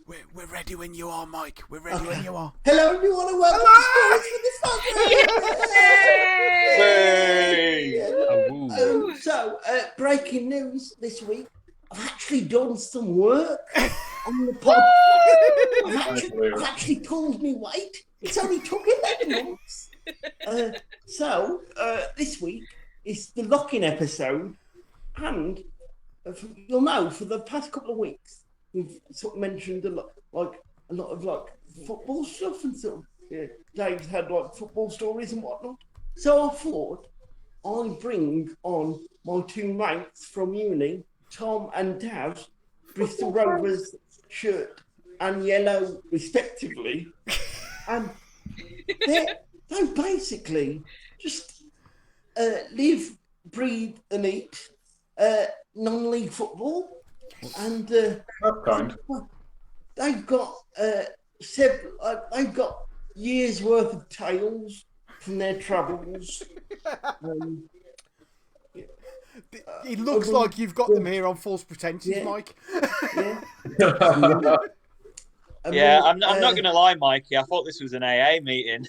We're ready when you are, Mike. We're ready when you are. Hello, everyone, and welcome to Stories for the breaking news this week. I've actually done some work on the pod. I've actually pulled me weight. It's only took 11 months. This week is the lock-in episode, and you'll know for the past couple of weeks we've sort of mentioned a lot of football stuff and sort of Dave's had like football stories and whatnot. So I thought I'd bring on my two mates from uni, Tom and Daz, Bristol Rovers shirt and yellow respectively, and they basically just live, breathe and eat non-league football, and they've got years worth of tales from their travels. It looks like you've got them here on false pretenses, Mike. I'm not going to lie, Mikey. I thought this was an AA meeting.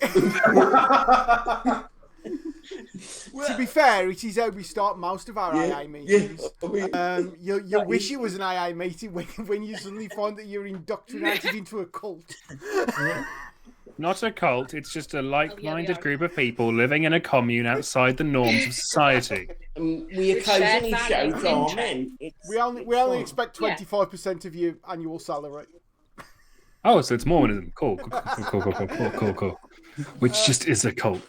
To be fair, it is how we start most of our AA meetings. You wish it was an AA meeting when you suddenly find that you're indoctrinated into a cult. Not a cult, it's just a like-minded group of people living in a commune outside the norms of society. We occasionally shout amen. We only expect 25% of your annual salary. Oh, so it's Mormonism. Cool. Which just is a cult.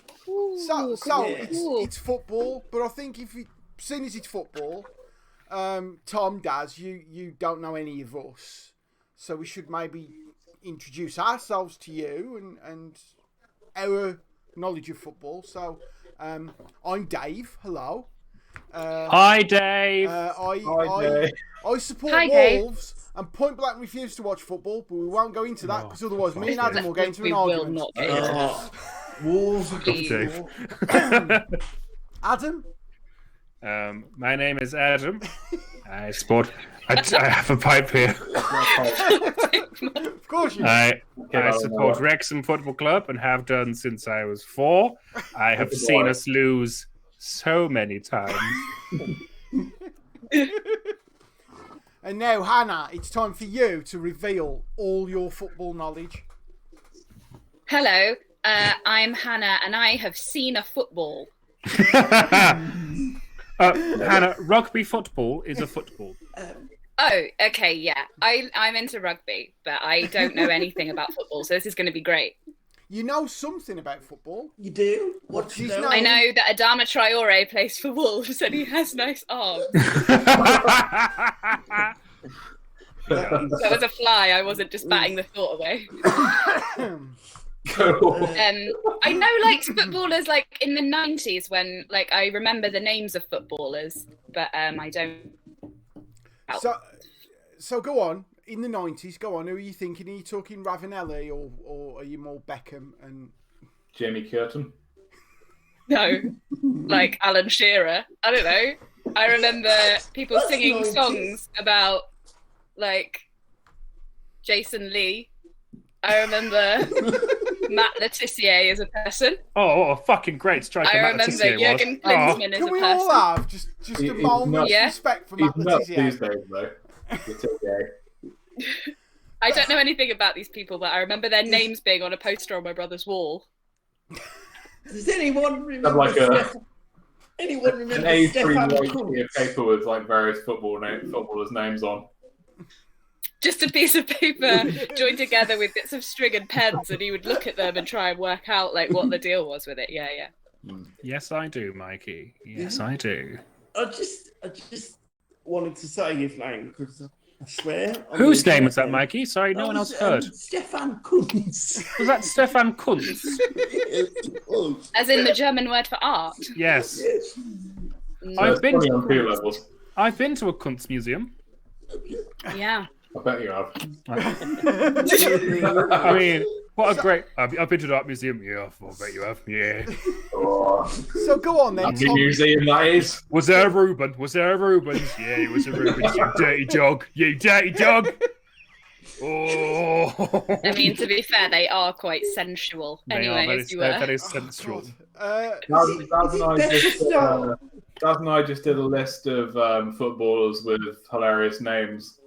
So it's football, but I think seeing as it's football, Tom, Daz, you don't know any of us, so we should maybe introduce ourselves to you and our knowledge of football. So, I'm Dave. Hello. Hi, Dave. I support Wolves and point blank refuse to watch football, but we won't go into that because otherwise me and Adam will get into an argument. Wolves. Adam? My name is Adam. I have a pipe here. Of course you do. I support Wrexham Football Club and have done since I was 4. I have seen us lose so many times. And now, Hannah, it's time for you to reveal all your football knowledge. Hello, I'm Hannah, and I have seen a football. Hannah, rugby football is a football. Oh, okay, yeah. I'm into rugby, but I don't know anything about football, so this is going to be great. You know something about football? You do? What's his name? I know that Adama Traore plays for Wolves and he has nice arms. That was a fly. I wasn't just batting the thought away. I know footballers in the 90s when I remember the names of footballers, but I don't. So go on. In the 90s, go on. Who are you thinking? Are you talking Ravanelli or are you more Beckham and Jamie Curtin? No, Alan Shearer. I don't know. I remember people singing songs about Jason Lee. I remember Matt Letizia as a person. Oh, fucking great striker! I remember Jurgen Klinsmann as a person. Can we all have just a moment of respect for Matt Letizia? These days, though. I don't know anything about these people, but I remember their names being on a poster on my brother's wall. Does anyone remember? An A3 Stefan paper with various footballers' names on. Just a piece of paper joined together with bits of string and pens, and he would look at them and try and work out what the deal was with it. Yeah. Yes, I do, Mikey. Yes, I do. I just wanted to say his name because I swear. Whose name was that, Mikey? Sorry, no one else heard. Stefan Kuntz. Was that Stefan Kuntz? As in the German word for art? Yes. I've been to a Kuntz museum. Yeah. I bet you have. I mean, what a great... I've been to the art museum. Yeah, I bet you have. Yeah. So go on then. That's a museum, that is. Was there a Reuben? Yeah, it was a Rubens, you dirty dog. You dirty dog. Oh. Oh. I mean, to be fair, they are quite sensual. They Anyway, are as you were. very sensual. Daz and I just did a list of footballers with hilarious names.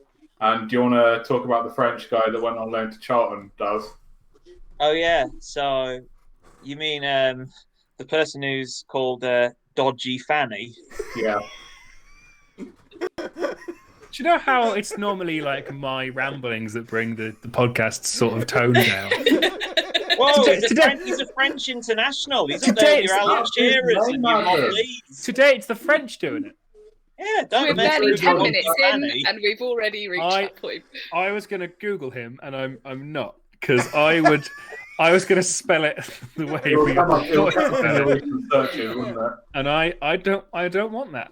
And do you want to talk about the French guy that went on loan to Charlton, Daz? Oh, yeah. So, you mean the person who's called Dodgy Fanny? Yeah. Do you know how it's normally like my ramblings that bring the podcast sort of tone down? Whoa, he's a French international. He's up there with your Alan Shearers and your Mob Leeds. Today it's the French doing it. Yeah, don't We're mess barely with 10 Dodgy minutes in, Fanny. and we've already reached that point. I was going to Google him, and I'm not, because I was going to spell it the way we thought to spell it. And I don't want that.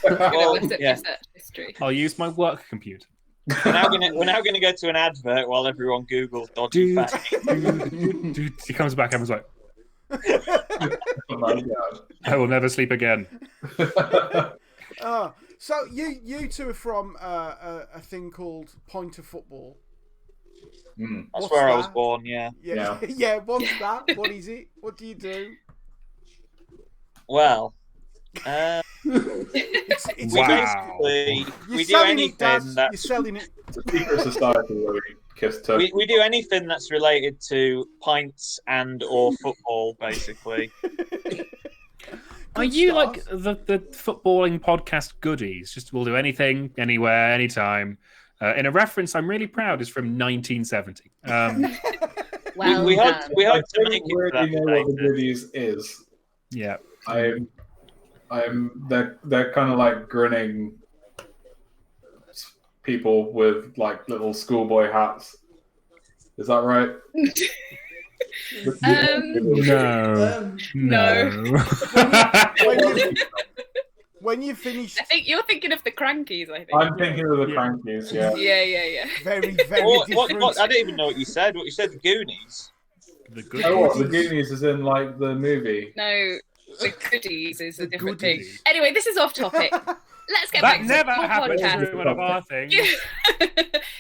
Well, yeah. History. I'll use my work computer. We're now gonna go to an advert while everyone Googles Dodgy Fanny. He comes back and was like, Oh my God. I will never sleep again. So you two are from a thing called Pointer Football. That's where I was born. Yeah. Yeah. What's that? What is it? What do you do? Well, It's Wow. we do anything You're selling it. It's a secret society where we kiss turkeys. we do anything that's related to pints and or football, basically. Are you stuff. like the footballing podcast goodies? Just we'll do anything, anywhere, anytime. In a reference I'm really proud is from 1970. Well we hope done. we I hope to don't make it really know what the that goodies is. Yeah. They're kind of like grinning people with like little schoolboy hats. Is that right? No. When you finish, I think you're thinking of the Crankies, I think. I'm thinking of the Crankies, yeah. Yeah. very very different. what, I don't even know what you said. What you said, the Goonies. The good. Oh, what? The Goonies is in like the movie. No, the Goodies is a different thing. Goodies. Anyway, this is off topic. Let's get That back never to the happens podcast. in one of our things.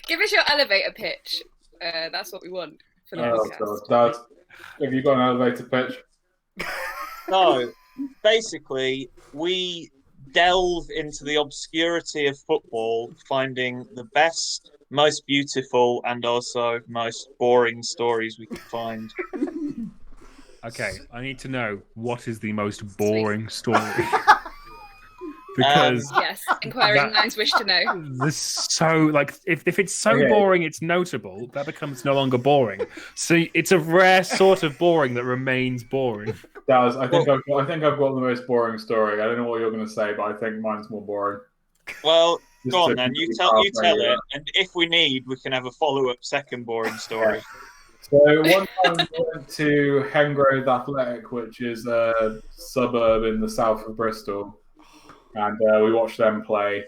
Give us your elevator pitch. That's what we want for the Oh, podcast. God. Dad, have you got an elevator pitch? No, basically, we delve into the obscurity of football, finding the best, most beautiful, and also most boring stories we can find. Okay, I need to know what is the most boring story. Because Yes, inquiring minds wish to know. this so like if it's so Okay. boring it's notable, that becomes no longer boring. So it's a rare sort of boring that remains boring. Daz, I think I've got the most boring story. I don't know what you're going to say, but I think mine's more boring. Well, Just go on so then. we You can tell regular. it, and if we need, we can have a follow-up second boring story. So one time we went to Hengrove Athletic, which is a suburb in the south of Bristol, and we watched them play.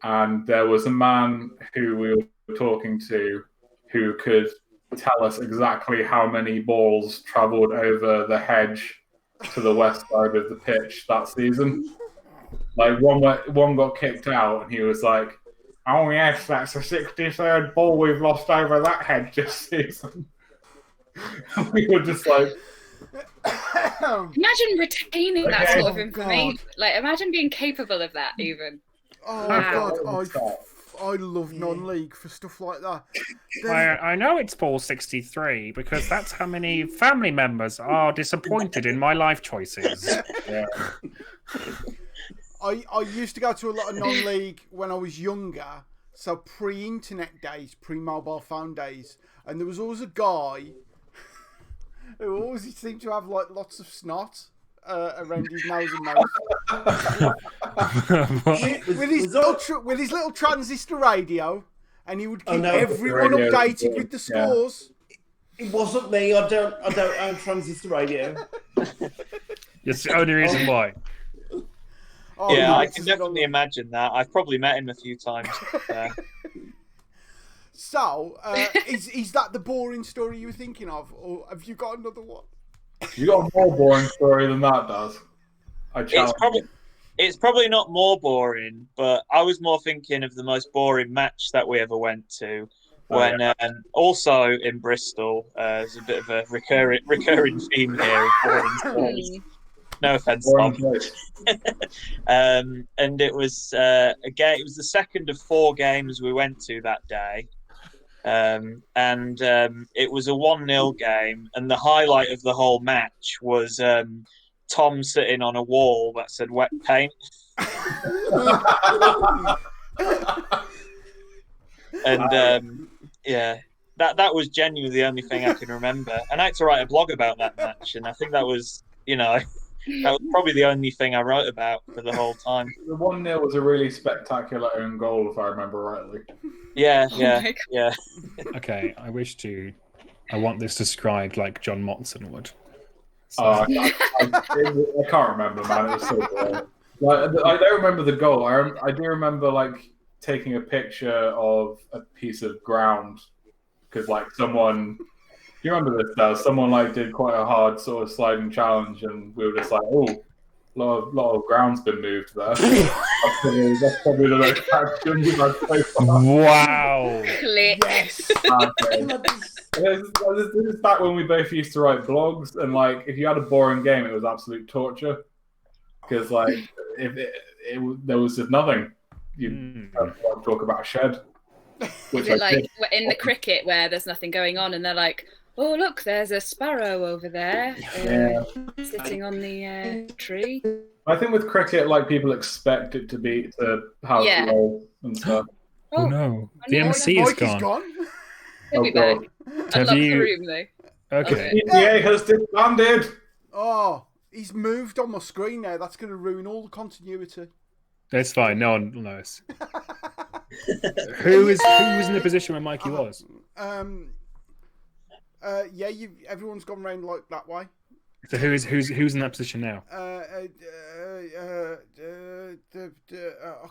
And there was a man who we were talking to who could tell us exactly how many balls travelled over the hedge to the west side of the pitch that season. Like one got kicked out, and he was like, "Oh yes, that's the 63rd ball we've lost over that hedge this season." We were just like, Imagine retaining that Okay. sort of Oh, information. God. Like, imagine being capable of that, even. Oh Wow. God, I love non-league for stuff like that. I know it's ball 63 because that's how many family members are disappointed in my life choices. yeah. I used to go to a lot of non-league when I was younger, so pre-internet days, pre-mobile phone days, and there was always a guy who always seemed to have like lots of snot around his nose and mouth with his little transistor radio, and he would keep everyone Radio, updated with the yeah. scores. It wasn't me. I don't own transistor radio. It's the only reason why. Oh, Yeah, no, I this can is definitely imagine that. I've probably met him a few times. So, is that the boring story you were thinking of, or have you got another one? You got a more boring story than that, Daz. I challenge you. It's probably not more boring, but I was more thinking of the most boring match that we ever went to, when also in Bristol, there's a bit of a recurring theme here. No offense, Tom. And it was again, it was the second of 4 games we went to that day. And it was a 1-0 game, and the highlight of the whole match was Tom sitting on a wall that said wet paint. And yeah, that was genuinely the only thing I can remember. And I had to write a blog about that match, and I think that was, that was probably the only thing I wrote about for the whole time. The 1-0 was a really spectacular own goal, if I remember rightly. Yeah. Okay, I want this described like John Motson would. So. I can't remember, man. It was so bad. I don't remember the goal. I do remember taking a picture of a piece of ground because someone. Do you remember this? Someone did quite a hard sort of sliding challenge, and we were just like, "Oh, a lot of ground's been moved there." That's probably the most action we've had so far. Wow! Yes. This is back when we both used to write blogs, and if you had a boring game, it was absolute torture because there was just nothing. You talk about a shed. Is it in the cricket where there's nothing going on, and they're like, "Oh, look, there's a sparrow over there sitting on the tree." I think with cricket, people expect it to have goals and stuff. Oh no, the MC is gone. He'll be back. Unlock the room, though. Okay. PTA has disbanded. Oh, he's moved on my screen now. That's going to ruin all the continuity. It's fine. No one will notice. Who was in the position where Mikey was? Everyone's gone round that way. So who's in that position now? I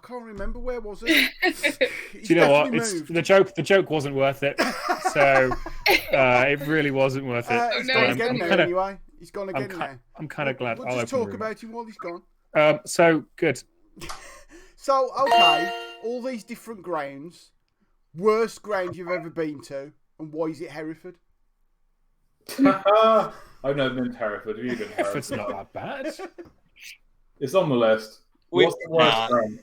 can't remember. Where was it? Do you know what? The joke wasn't worth it. So it really wasn't worth it. He's gone again now. Anyway, he's gone again now. I'm kind of glad. We'll just talk about him while he's gone. So good. So okay, all these different grounds. Worst ground you've ever been to, and why is it Hereford? I've never been to Hereford. Have you been to Hereford? Hereford's not that bad. It's on the list. What's the worst ground?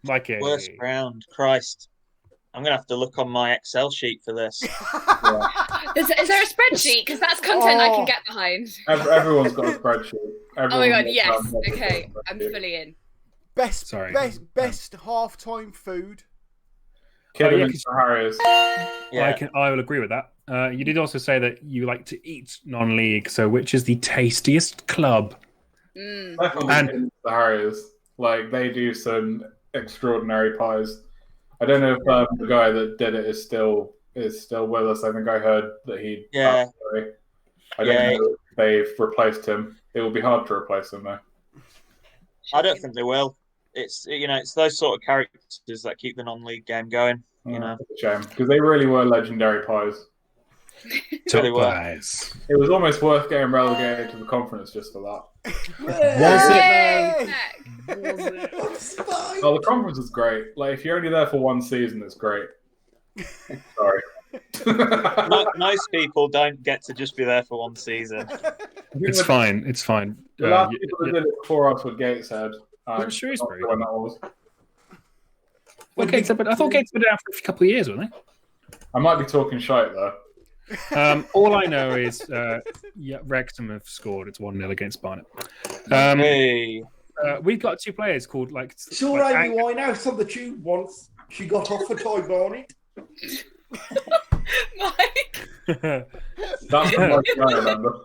Mikey. Worst ground. Christ. I'm going to have to look on my Excel sheet for this. Is there a spreadsheet? Because that's content I can get behind. Everyone's got a spreadsheet. Oh my god, yes. Okay, I'm fully in. Best half-time food. Kidderminster Harriers. Yeah. I will agree with that. You did also say that you like to eat non-league. So, which is the tastiest club? Definitely the Harriers. They do some extraordinary pies. I don't know if the guy that did it is still with us. I think I heard that he. Yeah. I don't know if they've replaced him. It will be hard to replace him though. I don't think they will. It's those sort of characters that keep the non-league game going. It's a shame because they really were legendary pies. Top pies. It was almost worth getting relegated to the conference just for that. Was it? Oh, the conference is great. If you're only there for one season, it's great. Sorry. Most people don't get to just be there for one season. It's fine. It's fine. The last people that did it before us were Gateshead. Shrewsbury. When that was. Well, Gateshead, I thought Gateshead were down for a couple of years, weren't they? I might be talking shite though. All I know is Wrexham have scored. It's 1-0 against Barnet. We've got 2 players called Saw Amy Winehouse on the tube once. She got off for Toy Barney. Mike. That's what I remember.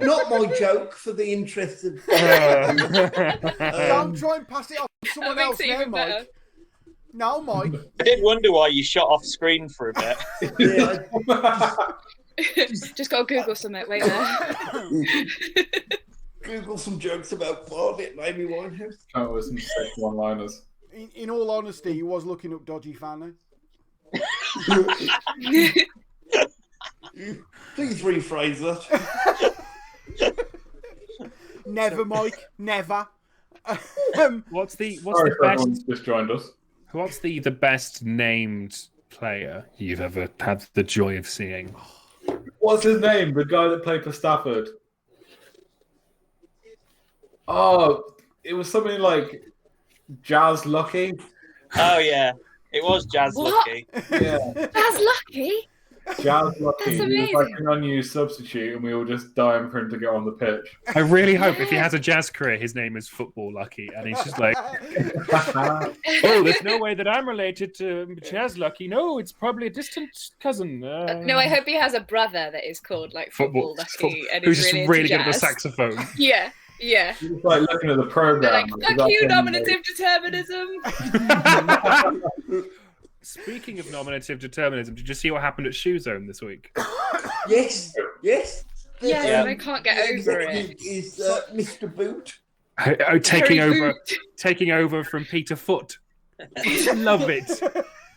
Not my joke for the interest of. Don't try and pass it off to someone else now, Mike. Better. No, Mike. I did wonder why you shot off screen for a bit. Just got to Google something. Wait there. Google some jokes about Barnet and Amy Winehouse. Oh, it was some sick one-liners. In all honesty, he was looking up dodgy fanny. Please rephrase that. Never, Mike. Never. What's the Sorry for best? everyone who's just joined us. What's the best named player you've ever had the joy of seeing? What's his name? The guy that played for Stafford. Oh, it was something like Jazz Lucky. Oh yeah, it was Jazz What? Lucky. Yeah, That's lucky. Jazz Lucky. That's He was like amazing. an unused substitute, and we were just dying for him to get on the pitch. I really hope if he has a jazz career, his name is Football Lucky, and he's just like, oh, there's no way that I'm related to Jazz Lucky. No, it's probably a distant cousin. No, I hope he has a brother that is called like Football Lucky and who's is just really, really into good at the jazz. saxophone. Yeah. He was like looking at the They're program. like, fuck you, nominative determinism. Speaking of nominative determinism, did you see what happened at Shoe Zone this week? Yes. Yes, Yeah. I can't get over it. Is Mr. Boot. Taking over from Peter Foot. Love it.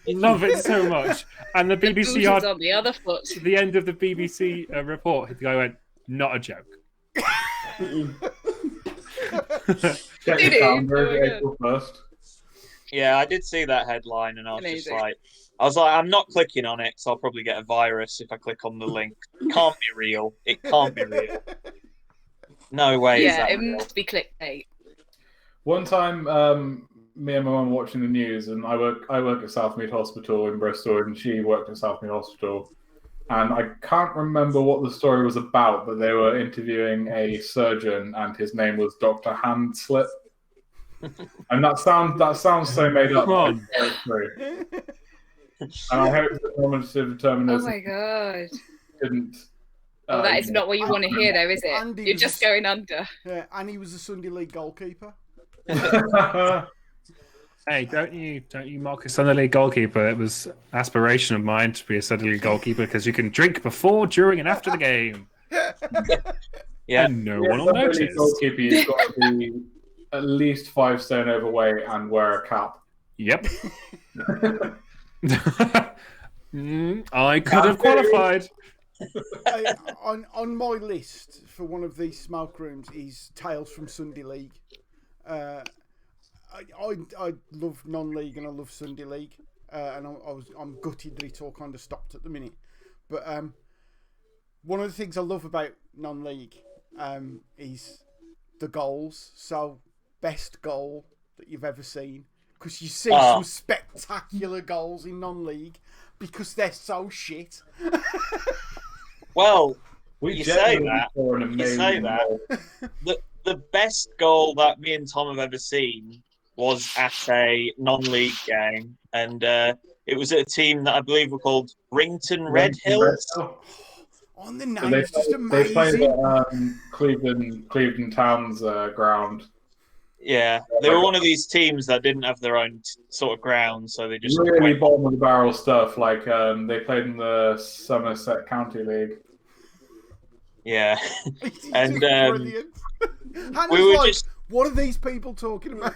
Love it so much. And the The BBC boot is on the other foot. at the end of the BBC report, the guy went, not a joke. Check It the is. calendar, Oh my April 1st. Yeah, I did see that headline, and I was just Amazing. like, I'm not clicking on it because I'll probably get a virus if I click on the link. It can't be real. It can't be real. No way. is Yeah, that it real. must be clickbait. One time, me and my mum were watching the news, and I work at Southmead Hospital in Bristol, and she worked at Southmead Hospital. And I can't remember what the story was about, but they were interviewing a surgeon, and his name was Dr. Handslip. And that sounds so made up. Come on. but it's true. And I hope that nominative Oh determinism my god. didn't. Well, that is not what you want to hear, though, is it? Andy You're was- just going under. Yeah, and he was a Sunday League goalkeeper. Hey, don't you mock a Sunday League goalkeeper? It was aspiration of mine to be a Sunday League goalkeeper because you can drink before, during, and after the game. Yeah. And no one will notice. Goalkeeper, you've got to be at least 5 stone overweight and wear a cap. Yep. I could have qualified. On my list for one of these smoke rooms is Tales from Sunday League. I love non-league and I love Sunday League, and I'm gutted that it's all kind of stopped at the minute. But one of the things I love about non-league is the goals. So best goal that you've ever seen, because you see some spectacular goals in non-league because they're so shit. Well, We You say genuinely that. saw an You amazing say that. goal. the best goal that me and Tom have ever seen was at a non-league game, and it was at a team that I believe were called Rington Red Hills. On the So name, they, it's just they played amazing. at Cleveland Town's ground. Yeah, they were one of these teams that didn't have their own sort of ground, so they just Really went. bottom of the barrel stuff. Like they played in the Somerset County League. Yeah, It's and, brilliant. Hannah's we were like, just. what are these people talking about?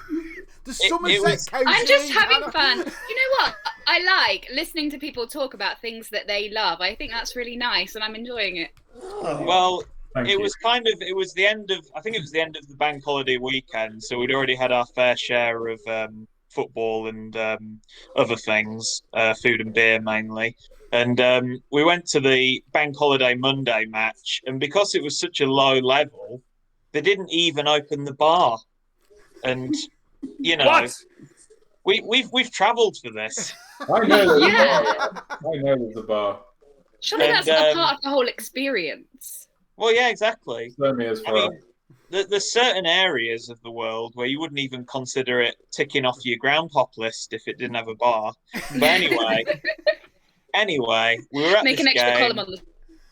The Somerset was- County I'm just League, having Hannah. fun. You know what? I like listening to people talk about things that they love. I think that's really nice, and I'm enjoying it. Well, Thank it you. was the end of, I think it was the end of the bank holiday weekend, so we'd already had our fair share of football and other things, food and beer mainly. And we went to the bank holiday Monday match, and because it was such a low level, they didn't even open the bar. And you know, What? we've travelled for this. I know. There's Yeah. a bar. I know there's a bar. Surely And, that's not part of the whole experience. Well, yeah, exactly. Certainly is I for mean, there's certain areas of the world where you wouldn't even consider it ticking off your groundhop list if it didn't have a bar. But anyway, we were at Make this an extra game. column on the.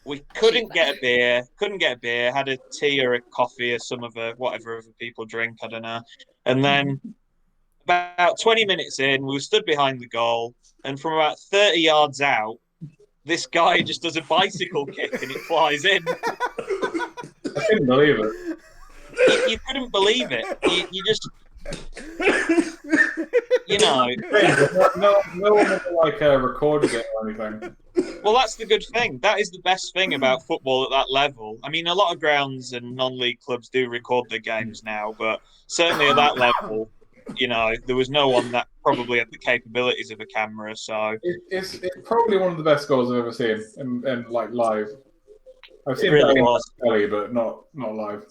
We couldn't get a beer. Had a tea or a coffee or some of whatever other people drink. I don't know. And then about 20 minutes in, we were stood behind the goal, and from about 30 yards out, this guy just does a bicycle kick and it flies in. I couldn't believe it. You couldn't believe it. You just, you know. No one ever recorded it or anything. Well, that's the good thing. That is the best thing about football at that level. I mean, a lot of grounds and non-league clubs do record their games now, but certainly at that level, you know, there was no one that probably had the capabilities of a camera. So it's probably one of the best goals I've ever seen in like live. I've seen it really that was. in telly, but not live.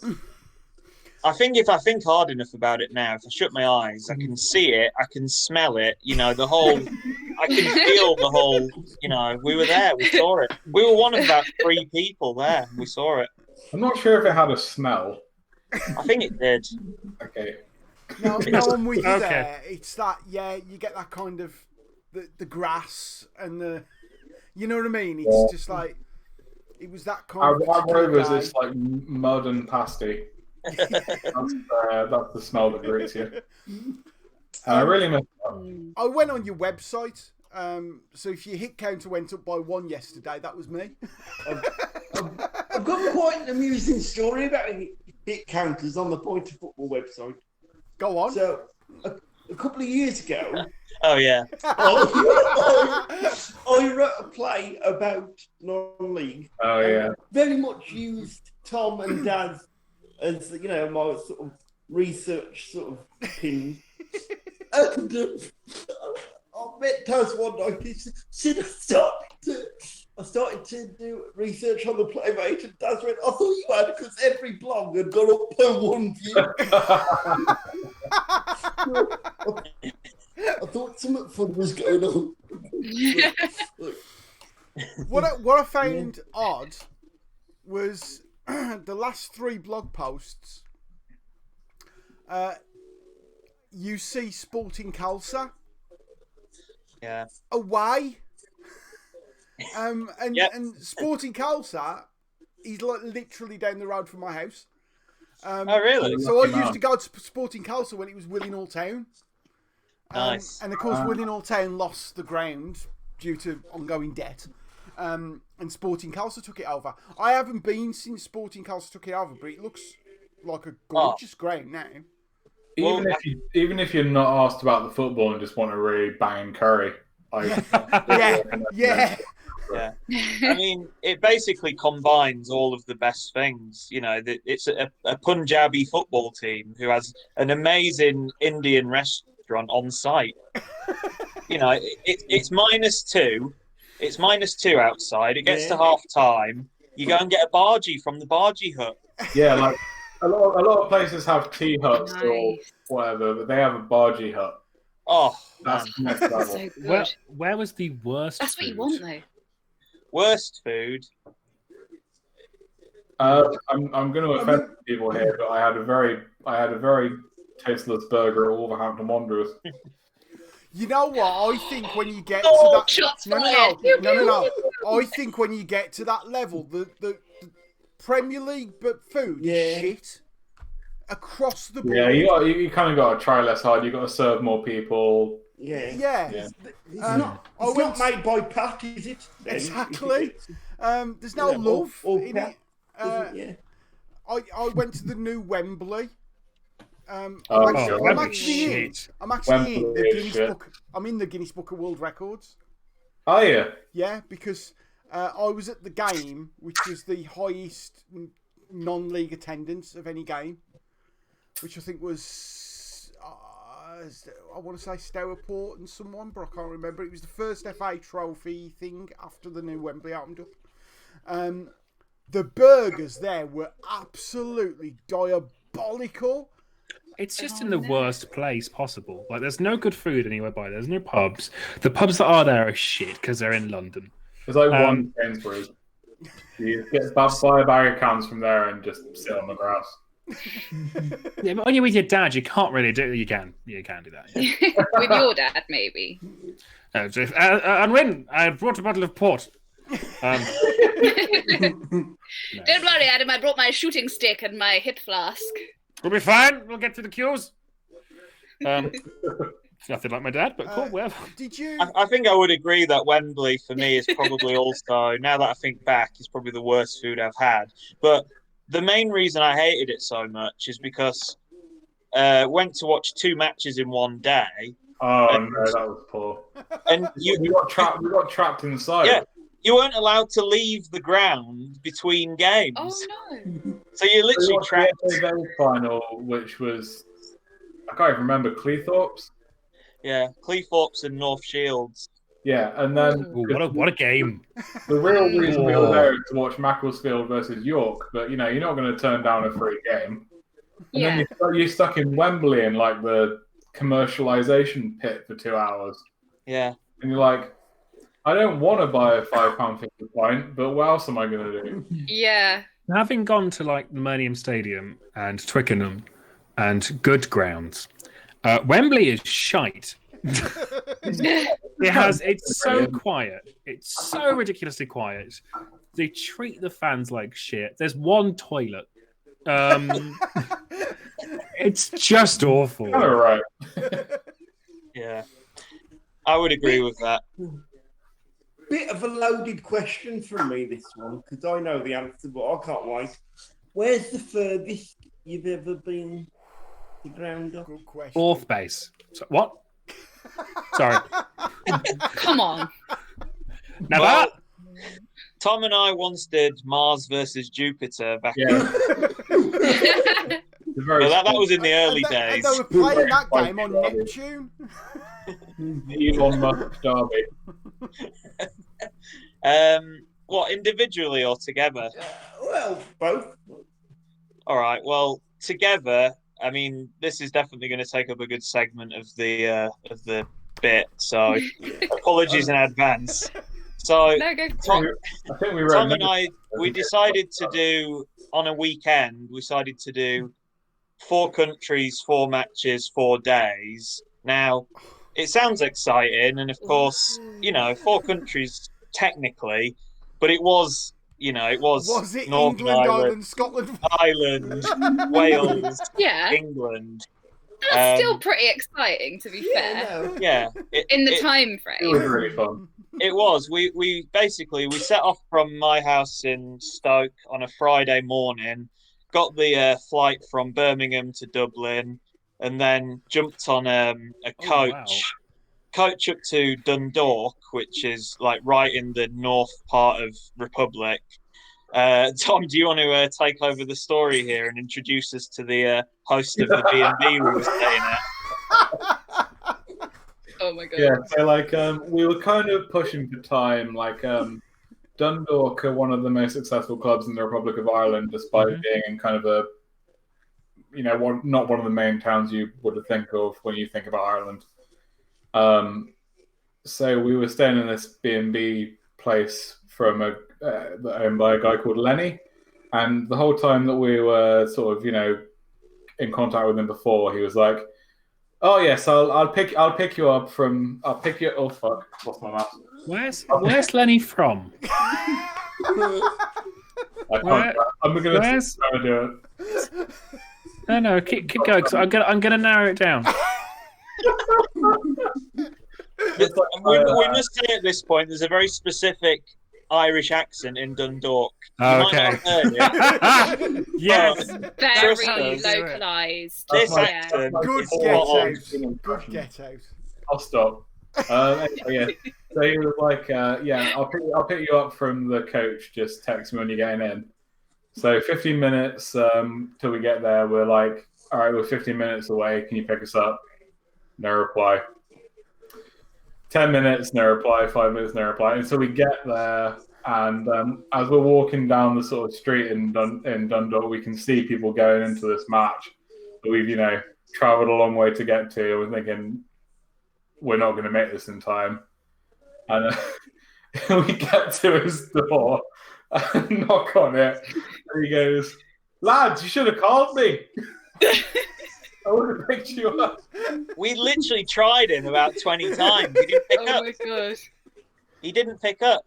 I think if I think hard enough about it now, if I shut my eyes, I can see it, I can smell it, you know, the whole, I can feel the whole, you know, we were there, we saw it. We were one of about 3 people there, we saw it. I'm not sure if it had a smell. I think it did. Okay. No, I'm with you Okay. there. It's that, yeah, you get that kind of the grass and the, you know what I mean? It's just like, it was that kind of. Our Rovers, day. it's like mud and pasty. That's the smell that greets you. And I really miss that. I went on your website. So if your hit counter went up by 1 yesterday, that was me. I've got quite an amusing story about hit counters on the Point of Football website. Go on. So, a couple of years ago, Oh, yeah. I wrote a play about non-league. Oh yeah. Very much used Tom and Daz as, you know, my sort of research sort of pin. And I met Daz one night. He said, I started to do research on the Playmate, and Daz went, I thought you had, because every blog had gone up per 1 view. I thought something fun was going on. What I found odd was the last 3 blog posts. You see Sporting Khalsa Yeah. away, and Yep. and Sporting Khalsa is like literally down the road from my house. Oh, really? So I Lucky used man. to go to Sporting Khalsa when it was Willinghall Town. Nice. And of course, Willinghall Town lost the ground due to ongoing debt. And Sporting Khalsa took it over. I haven't been since Sporting Khalsa took it over, but it looks like a gorgeous ground now. Even if you're not asked about the football and just want to really bang curry, Yeah. I mean, it basically combines all of the best things. You know, it's a Punjabi football team who has an amazing Indian restaurant on site. You know, it's -2. It's -2 outside. It gets to half time. You go and get a bargee from the bargee hut. Yeah, like a lot of places have tea huts or Nice. whatever, but they have a bargee hut. Oh, That's man. next level. So good. Where was the worst? That's what you food? want, though. Worst food. I'm going to offend people here, but I had a very tasteless burger at Wolverhampton Wanderers. You know what? I think when you get Oh, to that, shots no. I think when you get to that level, the Premier League but food is shit across the board. Yeah, you kind of got to try less hard. You got to serve more people. Yeah. It's not made by Pat, is it? Exactly. There's no Yeah, love or in Pat, it. I went to the new Wembley. I'm Wembley's actually in. shit. I'm actually in the Wembley is Guinness shit. Book. I'm in the Guinness Book of World Records. Oh yeah. Yeah, because I was at the game, which was the highest non-league attendance of any game, which I think was I want to say Stourport and someone, but I can't remember. It was the first FA Trophy thing after the new Wembley opened up. The burgers there were absolutely diabolical. It's just in the worst place possible. Like, there's no good food anywhere by there. There's no pubs. The pubs that are there are shit because they're in London. There's like one Sainsbury's. You get buy a bag of cans from there and just sit on the grass. Yeah, but when you're with your dad, you can't really do. You can do that. Yeah. With your dad, maybe. And when I brought a bottle of port. Don't worry, Adam. I brought my shooting stick and my hip flask. We'll be fine. We'll get to the queues. Nothing like my dad, but cool. Whatever. Did you? I think I would agree that Wembley for me is probably also, now that I think back, is probably the worst food I've had. But the main reason I hated it so much is because went to watch 2 matches in one day. Oh no, that was poor. And We got trapped inside. Yeah. You weren't allowed to leave the ground between games. Oh no! So you're literally We watched trapped. the FA final, which was I can't even remember, Cleethorpes. Yeah, Cleethorpes and North Shields. Yeah, and then Ooh, what a game! The real reason we were there is to watch Macclesfield versus York, but you're not going to turn down a free game. And then you're stuck in Wembley in like the commercialisation pit for 2 hours. Yeah, and you're like, I don't want to buy a £5.50 pint, but what else am I going to do? Yeah. Having gone to like the Millennium Stadium and Twickenham and good grounds, Wembley is shite. It's so quiet. It's so ridiculously quiet. They treat the fans like shit. There's one toilet. It's just awful. All right. Yeah, I would agree with that. Bit of a loaded question from me, this one, because I know the answer, but I can't wait. Where's the furthest you've ever been to ground up? Good question. Fourth base. What? Sorry. Come on. Now Well, Tom and I once did Mars versus Jupiter back in. Yeah. Well, that was in the early And days. they were playing that game on Neptune. Elon Musk derby. What, individually or together? Well, both. All right. Well, together. I mean, this is definitely going to take up a good segment of the bit. So, apologies in advance. So, No, go. Tom, I think we Tom and I, we decided to do on a weekend. We decided to do 4 countries, 4 matches, 4 days. Now, it sounds exciting, and of course, 4 countries technically, but it was, Was it Northern England, Ireland, Scotland? Ireland, Wales, Yeah. England. That's still pretty exciting, to be fair. No. Yeah, In the time It was frame. really fun. it was. We basically set off from my house in Stoke on a Friday morning, got the flight from Birmingham to Dublin, and then jumped on a coach. wow. Coach up to Dundalk, which is like right in the north part of Republic. Tom, do you want to take over the story here and introduce us to the host of the B&B we were staying at? Oh my god. Yeah, so we were kind of pushing for time. Dundalk are one of the most successful clubs in the Republic of Ireland, despite being in kind of a, not one of the main towns you would think of when you think about Ireland. So we were staying in this B&B place owned by a guy called Lenny, and the whole time that we were sort of, in contact with him before, he was like, "Oh yes, I'll pick you up from. I'll pick you. Oh fuck, lost my mouse. Where's Lenny from? I'm gonna try to do it. No, keep going. 'Cause I'm gonna narrow it down. We must say at this point, there's a very specific Irish accent in Dundalk. You might Okay. not have heard it. Yes. Very Trust us. localised. This Yeah. accent Good is get spot on. out. Good get out. I'll stop. Anyway, yeah. So he was like, I'll pick you up from the coach. Just text me when you're getting in. So 15 minutes till we get there. We're like, all right, we're 15 minutes away. Can you pick us up? No reply. 10 minutes, no reply. 5 minutes, no reply. And so we get there, and as we're walking down the sort of street in Dundalk, we can see people going into this match that we've, travelled a long way to get to. We're thinking, we're not going to make this in time. And we get to his door and knock on it. And he goes, "Lads, you should have called me. I would have picked you up." We literally tried him about 20 times. He didn't pick Oh up. my god. He didn't pick up.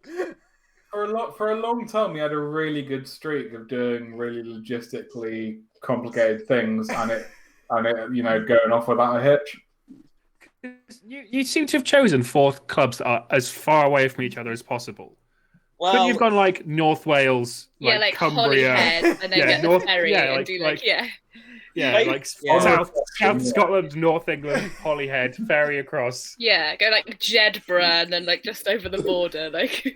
For a long time, we had a really good streak of doing really logistically complicated things, and it going off without a hitch. You seem to have chosen 4 clubs that are as far away from each other as possible. Well, Couldn't you have gone like North Wales, Yeah, like Cumbria? Holyhead, and then Yeah, get North- the ferry yeah, and like- do like- Yeah, like South Scotland, North England, Holyhead, ferry across. Yeah, go like Jedburgh and then like just over the border. Like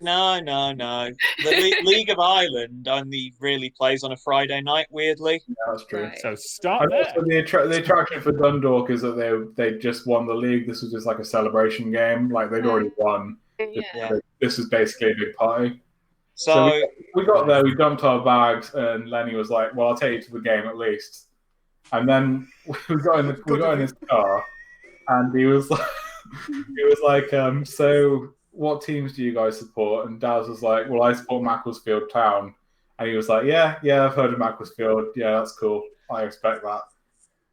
No. The League of Ireland only really plays on a Friday night, weirdly. Yeah, that's true. Right. So start And there. also the attraction for Dundalk is that they just won the league. This was just like a celebration game. Like they'd already won. Yeah. This is basically a big party. So we got there, we dumped our bags, and Lenny was like, "Well, I'll take you to the game at least." And then we got in his car, and he was like, "So what teams do you guys support?" And Daz was like, "Well, I support Macclesfield Town." And he was like, "Yeah, I've heard of Macclesfield. Yeah, that's cool. I expect that.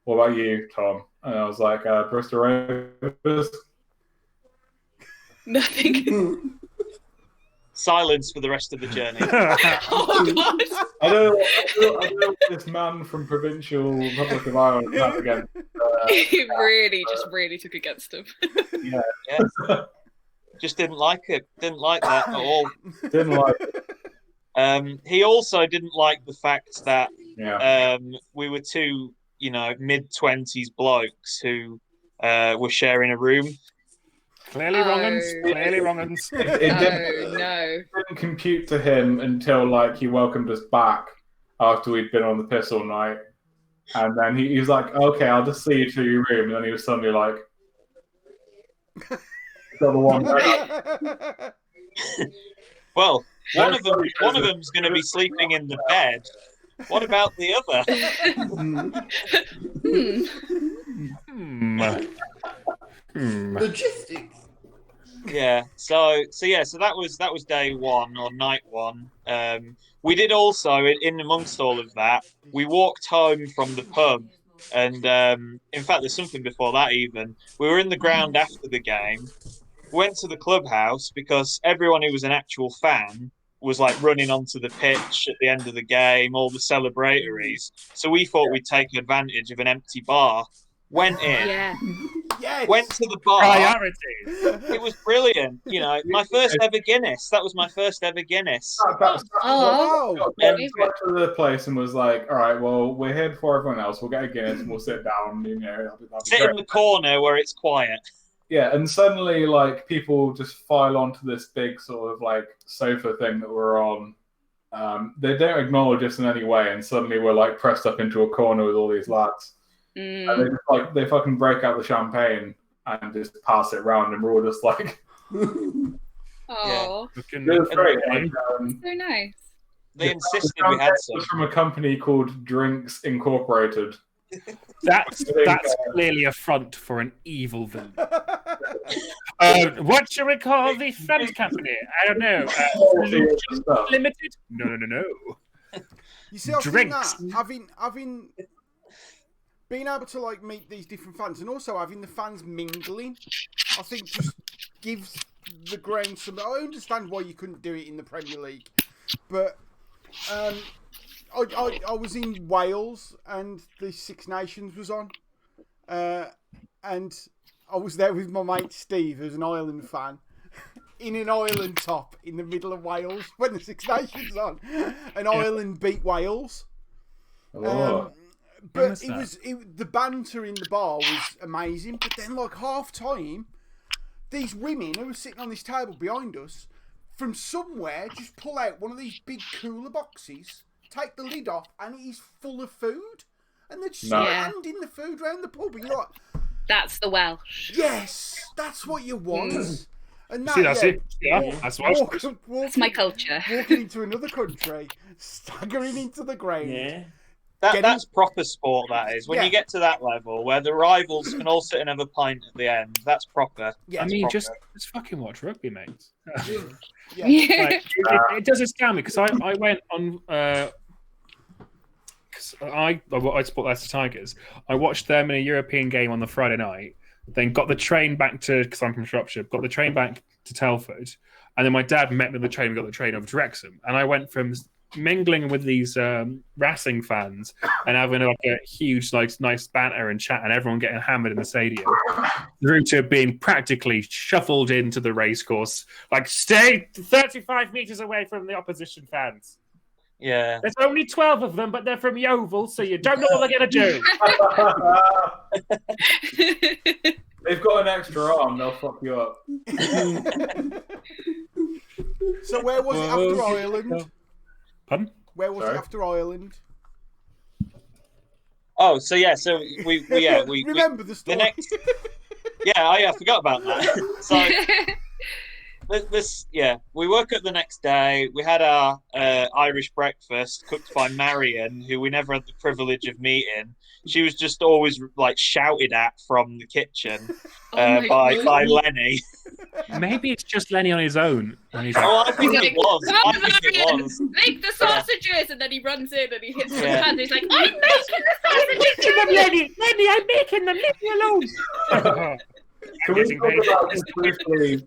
What about you, Tom?" And I was like, "Bristol Rovers." Nothing. silence for the rest of the journey. Oh God! I don't know what this man from provincial Republic of Ireland has against. He really took against him. Yeah. Just didn't like it. Didn't like that at all. Didn't like it. He also didn't like the fact that Yeah. we were two, mid-20s blokes who were sharing a room. Clearly wrong uns. It No. didn't compute to him until he welcomed us back after we'd been on the piss all night, and then he was like, "Okay, I'll just see you to your room." And then he was suddenly like, "Got the one." Well, one of them's going to be sleeping in the bed. What about the other? Logistics. Yeah. So that was day one or night one. We did also, in amongst all of that, we walked home from the pub, and in fact, there's something before that even. We were in the ground after the game. Went to the clubhouse because everyone who was an actual fan was running onto the pitch at the end of the game, all the celebratories. So we thought we'd take advantage of an empty bar. Went in. Yeah. Yes. Went to the bar. Priorities. It was brilliant. My first ever Guinness. That was my first ever Guinness. Oh. Wow. Went to the place and was like, "All right, well, we're here before everyone else. We'll get a Guinness and we'll sit down. That'll be Sit great." in the corner where it's quiet. Yeah, and suddenly, people just file onto this big sort of sofa thing that we're on. They don't acknowledge us in any way, and suddenly we're pressed up into a corner with all these lads. And they just, they fucking break out the champagne and just pass it around, and we're all just like, Oh. it was great. So nice. They insisted we had some. From a company called Drinks Incorporated. That's clearly a front for an evil villain. What should we call the front company? I don't know. Limited? No. You see, I think Drinks. that having being able to meet these different fans and also having the fans mingling, I think just gives the ground some. I understand why you couldn't do it in the Premier League, but I was in Wales and the Six Nations was on, and I was there with my mate Steve, who's an Ireland fan, in an Ireland top in the middle of Wales when the Six Nations on, and Ireland beat Wales. But the banter in the bar was amazing. But then, half time, these women who were sitting on this table behind us, from somewhere, just pull out one of these big cooler boxes, take the lid off, and it is full of food. And they're just handing the food around the pub. And you're like, That's the Welsh. yes, that's what you want. And that, See, that's it. Yeah, that's what It's my culture. Walking into another country, staggering into the ground. Yeah. That's proper sport, that is. When Yeah. you get to that level, where the rivals can all sit and have a pint at the end, that's proper. Yeah, I mean, proper. just fucking watch rugby, mate. yeah. It doesn't scare me because I went on. Because I support Leicester Tigers. I watched them in a European game on the Friday night. Then got the train back to, because I'm from Shropshire, got the train back to Telford, and then my dad met me on the train and got the train over to Wrexham. And I went from mingling with these Racing fans and having a huge nice banter and chat and everyone getting hammered in the stadium, through to being practically shuffled into the racecourse, stay 35 meters away from the opposition fans. Yeah. There's only 12 of them, but they're from Yeovil, so you don't know what they're going to do. They've got an extra arm, they'll fuck you up. So where was it after Ireland? Pardon? Where was it after Ireland? Oh, so we remember the story. The next, I forgot about that. So we woke up the next day. We had our Irish breakfast cooked by Marion, who we never had the privilege of meeting. She was just always like shouted at from the kitchen by Lenny. Maybe it's just Lenny on his own. And he's I think it was. Make the sausages, and then he runs in and he hits the hand. He's like, "I'm making the sausages, Lenny, I'm making them. Leave me alone." Can we talk about just briefly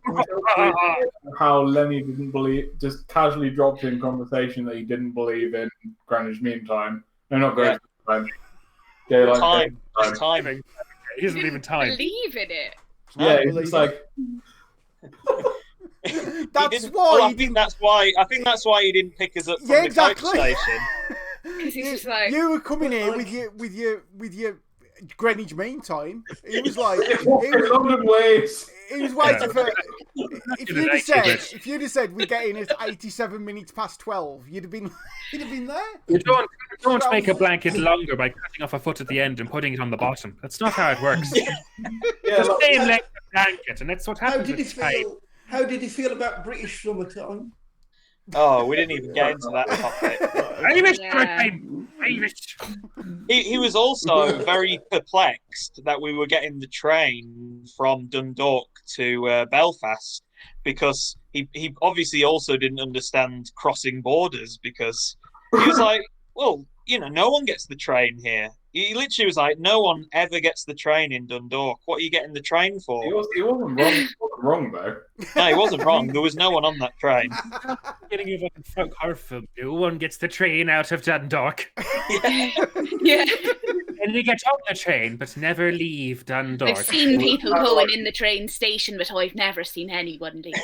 how Lenny just casually dropped in conversation that he didn't believe in Greenwich Mean Time? No, not Greenwich Mean Time. Timing. He doesn't even time. Believe in it. Yeah, he's like. That's why. I think that's why he didn't pick us up from the coach station. Because he's just like, you were coming here with your Greenwich Mean Time. He was like, London ways. He was waiting for. If you'd have said we're getting at 87 minutes past 12, you'd have been there. You don't make a blanket longer by cutting off a foot at the end and putting it on the bottom. That's not how it works. The same length of blanket, and that's what happens. How did he feel about British summertime? Oh, we didn't even get into that topic. He was also very perplexed that we were getting the train from Dundalk to Belfast, because he obviously also didn't understand crossing borders, because he was like, well, no one gets the train here. He literally was like, no one ever gets the train in Dundalk. What are you getting the train for? He wasn't wrong. He wasn't wrong, though. No, he wasn't wrong. There was no one on that train. Getting you like a folk horror film. No one gets the train out of Dundalk. Yeah. And they get on the train, but never leave Dundalk. I've seen people going in the train station, but I've never seen anyone leave.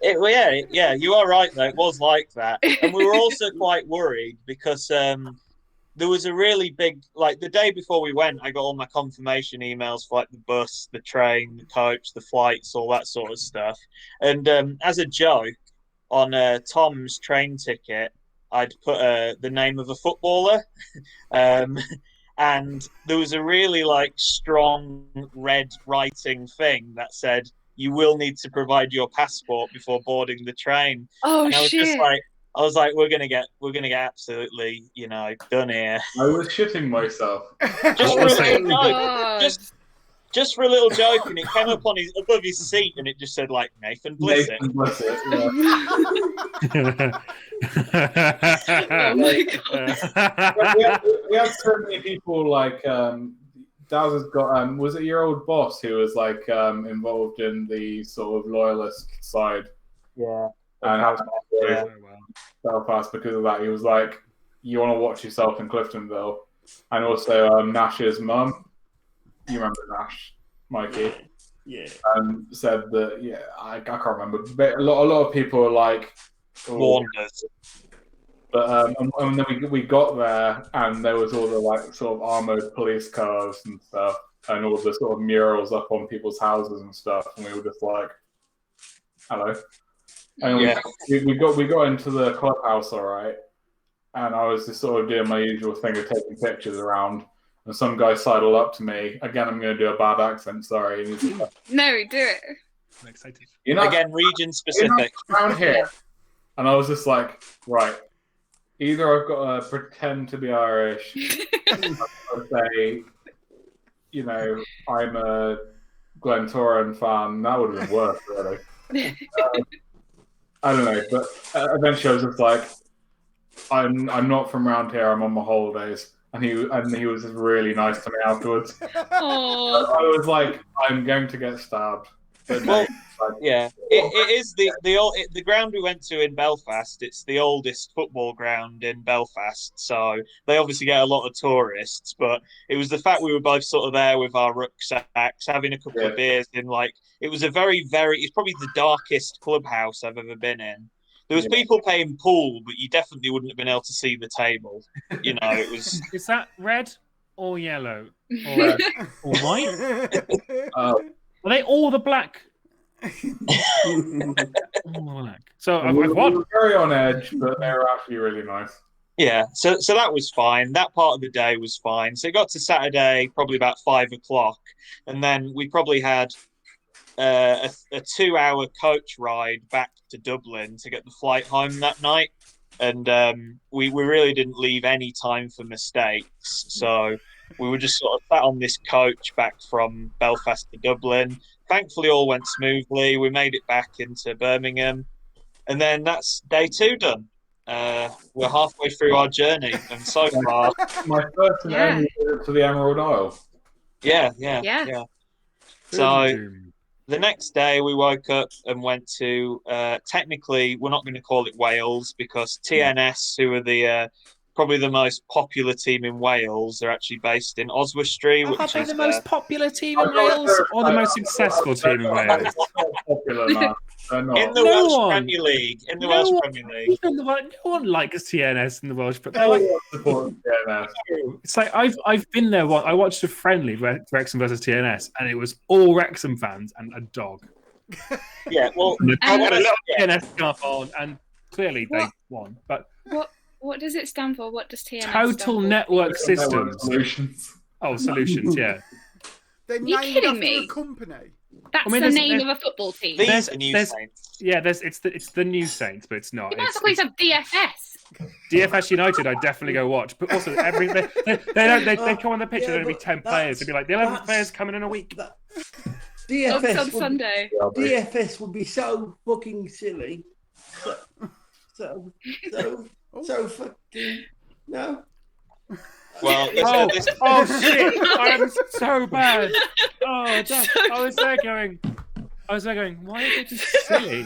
Yeah, you are right, though. It was like that. And we were also quite worried because there was a really big, the day before we went, I got all my confirmation emails for the bus, the train, the coach, the flights, all that sort of stuff. And as a joke, on Tom's train ticket, I'd put the name of a footballer. And there was a really strong red writing thing that said, "You will need to provide your passport before boarding the train." Oh, and shit. I was like, we're gonna get absolutely, done here. I was shitting myself. Just for a little joke, and it came up above his seat, and it just said Nathan Blissett. Nathan Blissett, Oh my god. we had so many people Daz has got. Was it your old boss who was involved in the sort of loyalist side? Yeah. And Belfast because of that. He was like, "You want to watch yourself in Cliftonville," and also Nash's mum. You remember Nash, Mikey? Yeah. Said that. I can't remember. But a lot of people were like, "Warners." But and then we got there, and there was all the sort of armored police cars and stuff, and all the sort of murals up on people's houses and stuff, and we were just like, "Hello." And we got into the clubhouse, all right, and I was just sort of doing my usual thing of taking pictures around, and some guy sidled up to me. Again, I'm going to do a bad accent, sorry. And he's like, No, do it. I'm excited. Again, region specific. Around here, and I was just like, right. Either I've got to pretend to be Irish, or say, I'm a Glentoran fan. That would have been worse, really. I don't know, but eventually I was just like, I'm not from around here. I'm on my holidays, and he was just really nice to me afterwards. Oh. I was like, I'm going to get stabbed. Well, it is the ground we went to in Belfast. It's the oldest football ground in Belfast, so they obviously get a lot of tourists. But it was the fact we were both sort of there with our rucksacks, having a couple of beers. It was a very, very. It's probably the darkest clubhouse I've ever been in. There was people paying pool, but you definitely wouldn't have been able to see the table. You know, it was. Is that red or yellow or, or white? Are they all the black? All the black. So I've we won. were very on edge, but they were actually really nice. Yeah, so that was fine. That part of the day was fine. So it got to Saturday, probably about 5 o'clock, and then we probably had a 2-hour coach ride back to Dublin to get the flight home that night. And we really didn't leave any time for mistakes. So we were just sort of sat on this coach back from Belfast to Dublin. Thankfully, all went smoothly. We made it back into Birmingham. And then that's day 2 done. We're halfway through our journey. And so far... My first and only visit to the Emerald Isle. Yeah. So... Boom. The next day, we woke up and went to, technically, we're not going to call it Wales because TNS, who are the probably the most popular team in Wales, are actually based in Oswestry. Are Which they is the most popular team in Wales or the most successful team in Wales? They're not popular enough. They're not. in the No Welsh one. Premier League. In the No Welsh one- Premier League. No one likes TNS in the Welsh, but they're No like, one supports TNS. it's like I've been there once. I watched a friendly Wrexham versus TNS, and it was all Wrexham fans and a dog. Yeah, well, And the dog had a little yeah. TNS scarf on, and clearly they What? won. But What does it stand for? What does TNS stand Total for? Network Systems. Solutions. Oh, Solutions, yeah. They're you named kidding after me? a company. That's I mean, the there's- name there's- of a football team. These There's- are New there's- Saints. Yeah, it's the New Saints, but it's not. You might It's, as well always have DFS. DFS United, I definitely go watch. But also, they come on the pitch. Yeah, There'd only be but 10 players. They'd be like, the 11th that's- players coming in a week. That, On DFS, would, Sunday. DFS would be so fucking silly. So fucking no. Well, Oh, this, oh shit! I am so bad. Oh, damn. I was there going. Why are they just silly?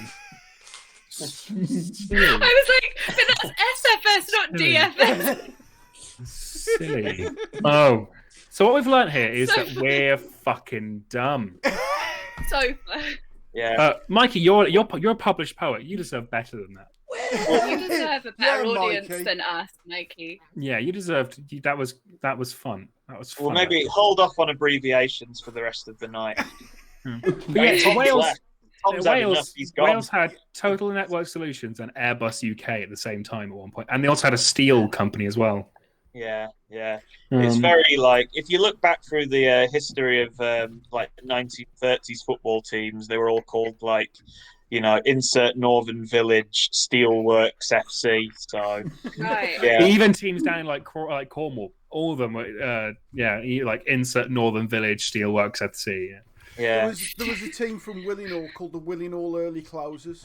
Silly. I was like, but that's SFS, not Silly. DFS. Silly. Oh, so what we've learned here is So that we're fucking dumb. So yeah. Mikey, you're a published poet. You deserve better than that. you deserve a better Yeah, audience Mikey. than us, Mikey. Yeah, you deserved. That was fun. That was fun. Well, maybe hold off on abbreviations for the rest of the night. But yeah, Tom's Wales. left. Tom's had enough. He's gone. Wales had Total Network Solutions and Airbus UK at the same time at one point, and they also had a steel company as well. Yeah. It's very like if you look back through the history of like 1930s football teams, they were all called like, you know, insert Northern Village Steelworks FC. So Right. yeah, Even teams down in like Cornwall, all of them were like insert Northern Village Steelworks FC. Yeah. yeah. There was a team from Willinghall called the Willinghall Early Closers.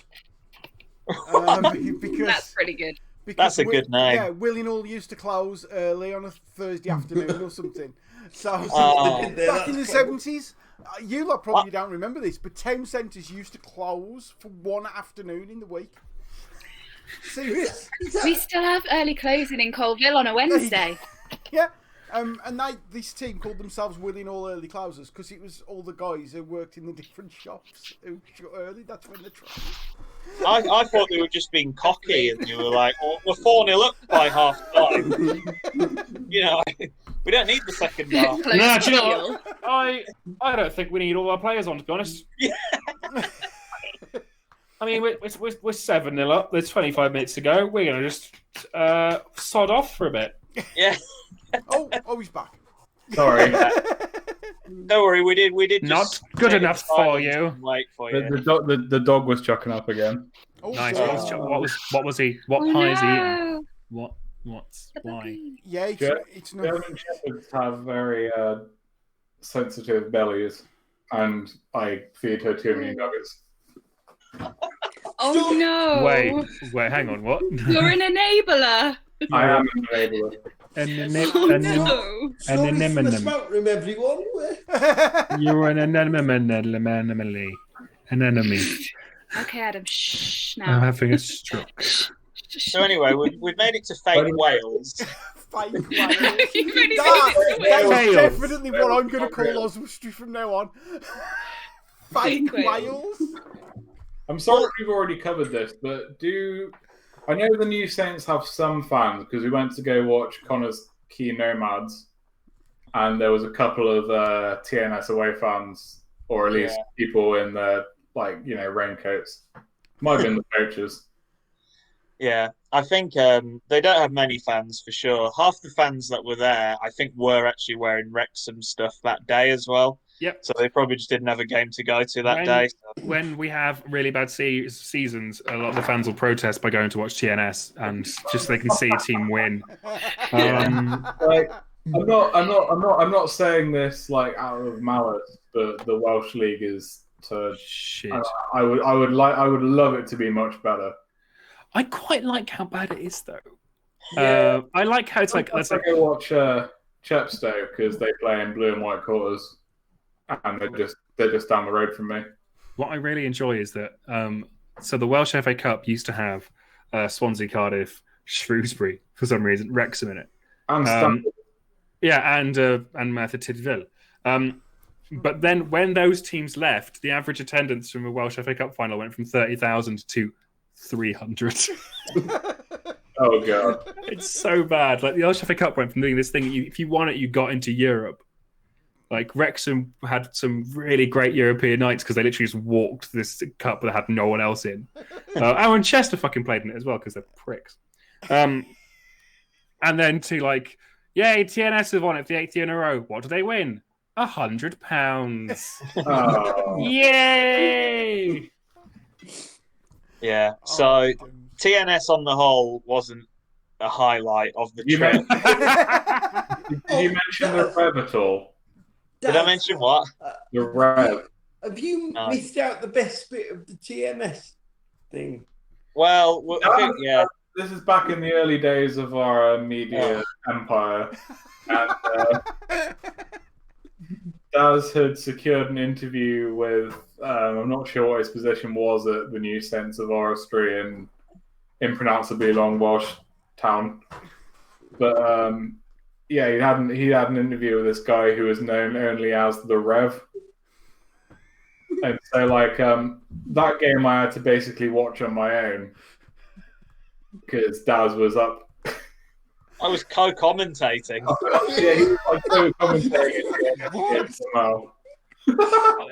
Because That's pretty good. That's a good name. Yeah, Willinghall used to close early on a Thursday afternoon or something. So Oh. back in the 70s, you lot probably don't remember this, but town centres used to close for one afternoon in the week. Serious? We still have early closing in Colville on a Wednesday. Yeah. And this team called themselves Willinghall Early Closers because it was all the guys who worked in the different shops who shut early. That's when they tried. I thought they were just being cocky, and you were like, "Oh, we're 4-0 up by half time." You know, we don't need the second half. Close No, do you know deal. what? I don't think we need all our players on, to be honest. Yeah. I mean, we're 7-0 up. There's 25 minutes to go. We're gonna just sod off for a bit. Yeah. Oh, he's back. Sorry. Don't worry, we did. Not just good take enough the time for you. and Wait for you. The dog was chucking up again. Oh, Nice. God. What was he? What Oh, pie is he eating? no. What's The why? puppy. Yeah, it's not. German shepherds have very sensitive bellies, and I feed her too many nuggets. Oh no! Wait, hang on. What? You're an enabler. I am an enabler. Oh no! Sorry for the smoke room, everyone. You're an enemy. An enemy. Okay, Adam. Shh. I'm Now. having a stroke. So anyway, we've made it to fake Wales. Fake Wales. You've only That- made it to That's Wales. definitely what I'm going to call Oswestry from now on. Fake Fake Wales. Wales. I'm sorry if we've already covered this, but I know the New Saints have some fans because we went to go watch Connor's Key Nomads, and there was a couple of TNS away fans, or at least people in their raincoats. Might have been the coaches. Yeah, I think they don't have many fans for sure. Half the fans that were there, I think, were actually wearing Wrexham stuff that day as well. Yep. So they probably just didn't have a game to go to that day. When we have really bad seasons, a lot of the fans will protest by going to watch TNS, and just so they can see a team win. I'm not saying this out of malice, but the Welsh League is shit. I would love it to be much better. I quite like how bad it is, though. Yeah. I like how it's like. Let's go watch Chepstow because they play in blue and white quarters, and they're just down the road from me. What I really enjoy is that so the Welsh FA Cup used to have Swansea, Cardiff, Shrewsbury for some reason, Wrexham in it, and Merthyr Tydfil. But then when those teams left, the average attendance from a Welsh FA Cup final went from 30,000 to 300. Oh god, it's so bad. Like the Welsh FA Cup went from doing this thing. If you won it, you got into Europe. Like Wrexham had some really great European nights because they literally just walked this cup that had no one else in. And Chester fucking played in it as well because they're pricks. And then to yay, TNS have won it for the 8th year in a row. What do they win? £100. Oh. Yay! Yeah. So TNS on the whole wasn't a highlight of the trip. Did you mention the Rev at all? Did I mention what? The Rev. Have you missed out the best bit of the TNS thing? Well, I think, yeah. This is back in the early days of our media empire. And Daz had secured an interview with, I'm not sure what his position was at the New Saints of Orrery in impronounceably long Welsh town. But he had an interview with this guy who was known only as the Rev. And so that game I had to basically watch on my own because Daz was up. I was co-commentating. Yeah, he was co-commentating somehow.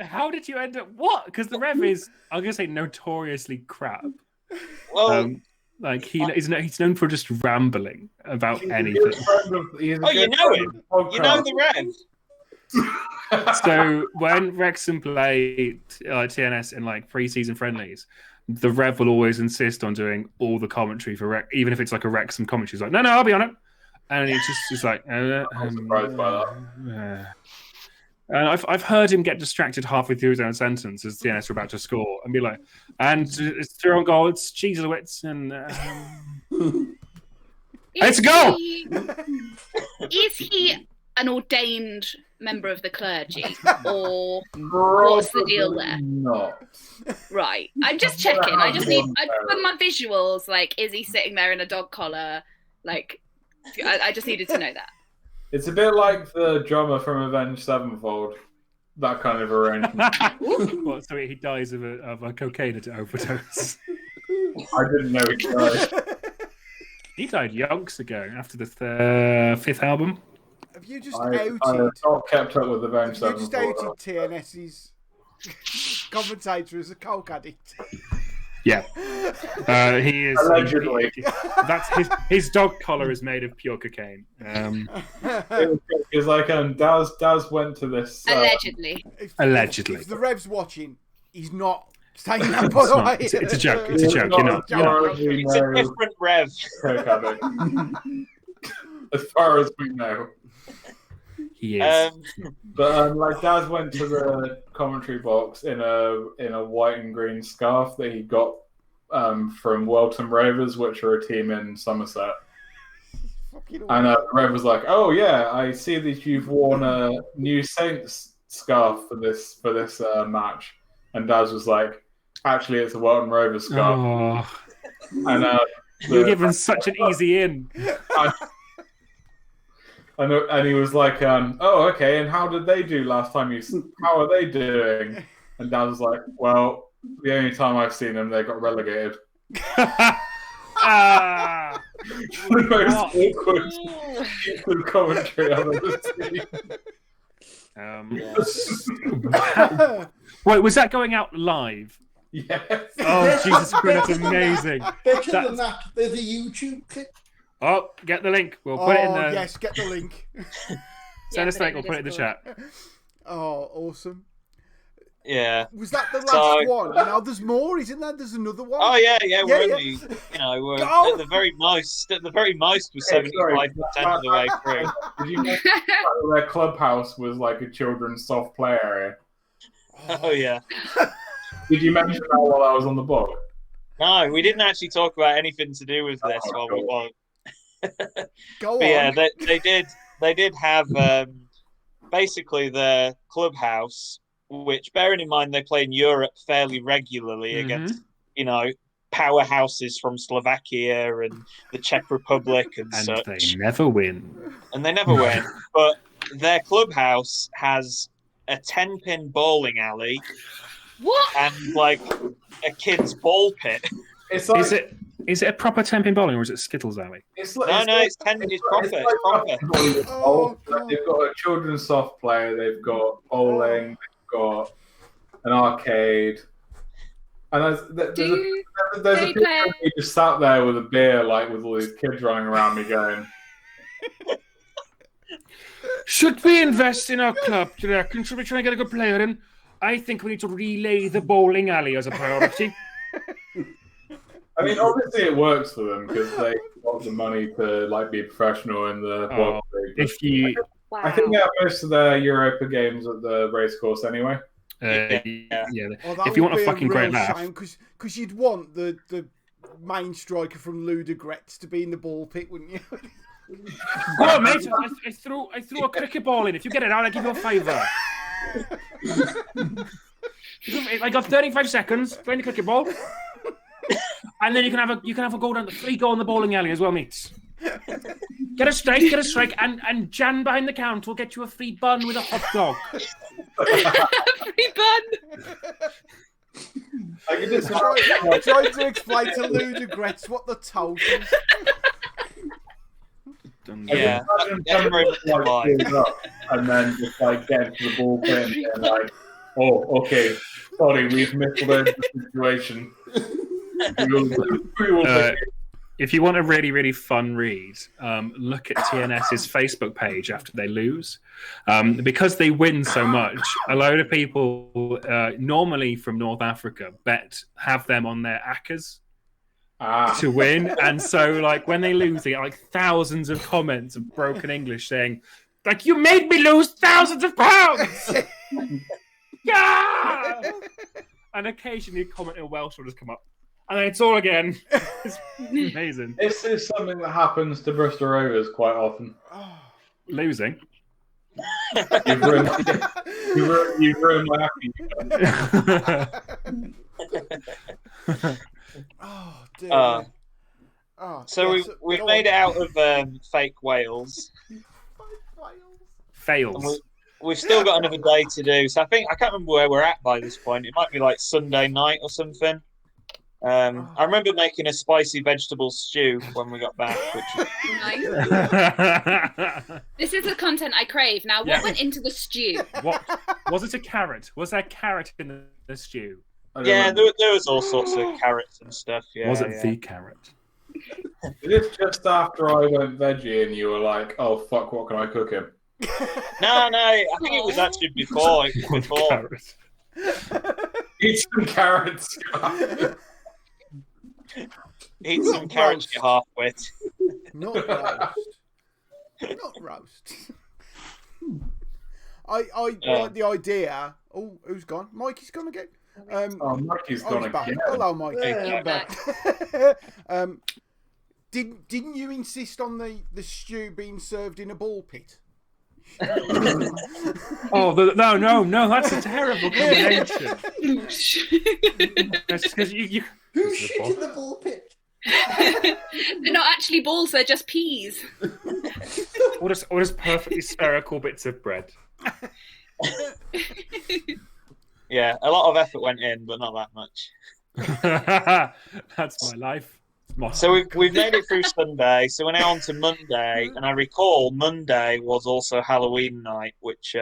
How did you end up? What? Because the Rev is, I'm going to say, notoriously crap. Well, he's known for just rambling about anything. You know him. You know the Rev. So when Wrexham play TNS in pre-season friendlies, the Rev will always insist on doing all the commentary for even if it's a Wrexham commentary. He's like, no, I'll be on it, and it's just like, I'm surprised by that. And I've heard him get distracted halfway through his own sentence as TNS are about to score and be like, and it's through on goal, it's Cheeselwitz, and it's a goal. Is he an ordained member of the clergy, or what's the deal there? Not. Right. I'm just checking. I just for my visuals, is he sitting there in a dog collar? I just needed to know that. It's a bit like the drummer from Avenged Sevenfold. That kind of arrangement. What, so he dies of a cocaine overdose? I didn't know he died. He died yonks ago after the 5th album. Have you just I outed? have not kept up with Avenged Have you just Sevenfold. outed TNS's commentator as a coke addict? Yeah. He is. Allegedly. That's his dog collar is made of pure cocaine. It's Daz went to this. Allegedly. If the Rev's watching, he's not saying that, by the way. It's a joke. It's a joke. You're not. It's a different Rev. As far as we know. He is. But Daz went to the commentary box in a white and green scarf that he got from Welton Rovers, which are a team in Somerset. And Rev was like, "Oh yeah, I see that you've worn a New Saints scarf for this match." And Daz was like, "Actually, it's a Welton Rovers scarf." Oh. And you're given such an easy in. And he was like, "Oh, okay. And how did they do last time? How are they doing?" And Dad was like, "Well, The only time I've seen them, they got relegated. Ah! The most awkward commentary I've ever seen. Wait, was that going out live? Yes. Oh, Jesus Christ, that's amazing. Better than that, there's a YouTube clip. Oh, get the link. We'll put it in the... Yes, get the link. Send us a link, we'll put it in the chat. Oh, awesome. Yeah. Was that the last one? Now there's more, isn't there? There's another one. Oh yeah. We're only, we're at the very most. At the very most, we're 75% of the way through. Did you know their clubhouse was like a children's soft play area? Oh yeah. Did you mention that while I was on the book? No, we didn't actually talk about anything to do with this while we were. Go on. But yeah, they did have basically the clubhouse, which, bearing in mind, they play in Europe fairly regularly against, powerhouses from Slovakia and the Czech Republic and such. And they never win. But their clubhouse has a 10-pin bowling alley. What? And like a kid's ball pit. It's like, is it a proper 10-pin bowling or is it Skittles Alley? It's proper. They've got a children's soft play, they've got bowling, they've got an arcade. And there's a picture of me just sat there with a beer, like with all these kids running around me going, should we invest in our club, do you reckon? Should we try and get a good player in? I think we need to relay the bowling alley as a priority. I mean, obviously it works for them because they got the money to like be professional in the world league. I think they have most of their Europa games at the racecourse anyway. Yeah. Oh, If you want a fucking great laugh, because you'd want the main striker from Ludogorets to be in the ball pit, wouldn't you? Go on, mate. I threw a cricket ball in. If you get it out, I'll give you a favour. I got 35 seconds playing the cricket ball, and then you can have a go down the free goal in the bowling alley as well, mates. Get a strike, and Jan behind the counter will get you a free bun with a hot dog. Free bun. I can just trying to explain to Ludogorets what the total is. Yeah, and then just like get to the ball pit and like, oh, okay, sorry, we've misled the situation. If you want a really, really fun read, look at TNS's Facebook page after they lose. Because they win so much, a load of people, normally from North Africa, have them on their ACCAs to win. And so, like, when they lose, they get like thousands of comments of broken English saying, like, you made me lose thousands of pounds! Yeah! And occasionally a comment in Welsh will just come up. And then it's all again. It's amazing. This is something that happens to Bristol Rovers quite often. Losing. You've ruined my happy. Oh dear. So we've made it out of fake Wales. Fails. We've still got another day to do. So I can't remember where we're at by this point. It might be like Sunday night or something. I remember making a spicy vegetable stew when we got back. Nice. This is the content I crave. Now, what went into the stew? What was it? A carrot? Was there carrot in the stew? Yeah, there was all sorts of carrots and stuff. Yeah, was it the carrot? It's just after I went veggie and you were like, "Oh fuck, what can I cook him?" No, I think it was actually before. Eat some carrots. Eat some carrots, you half-wit. Not roast. I like the idea. Oh, who's gone? Mikey's gone again. Mikey's gone again. Hello, Mikey. Yeah, back. Didn't you insist on the stew being served in a ball pit? Oh no! That's a terrible combination. That's because you. Who shit in the ball pit? They're not actually balls; they're just peas. Or just perfectly spherical bits of bread. Yeah, a lot of effort went in, but not that much. That's my life. So we've made it through Sunday. So we're now on to Monday, and I recall Monday was also Halloween night, which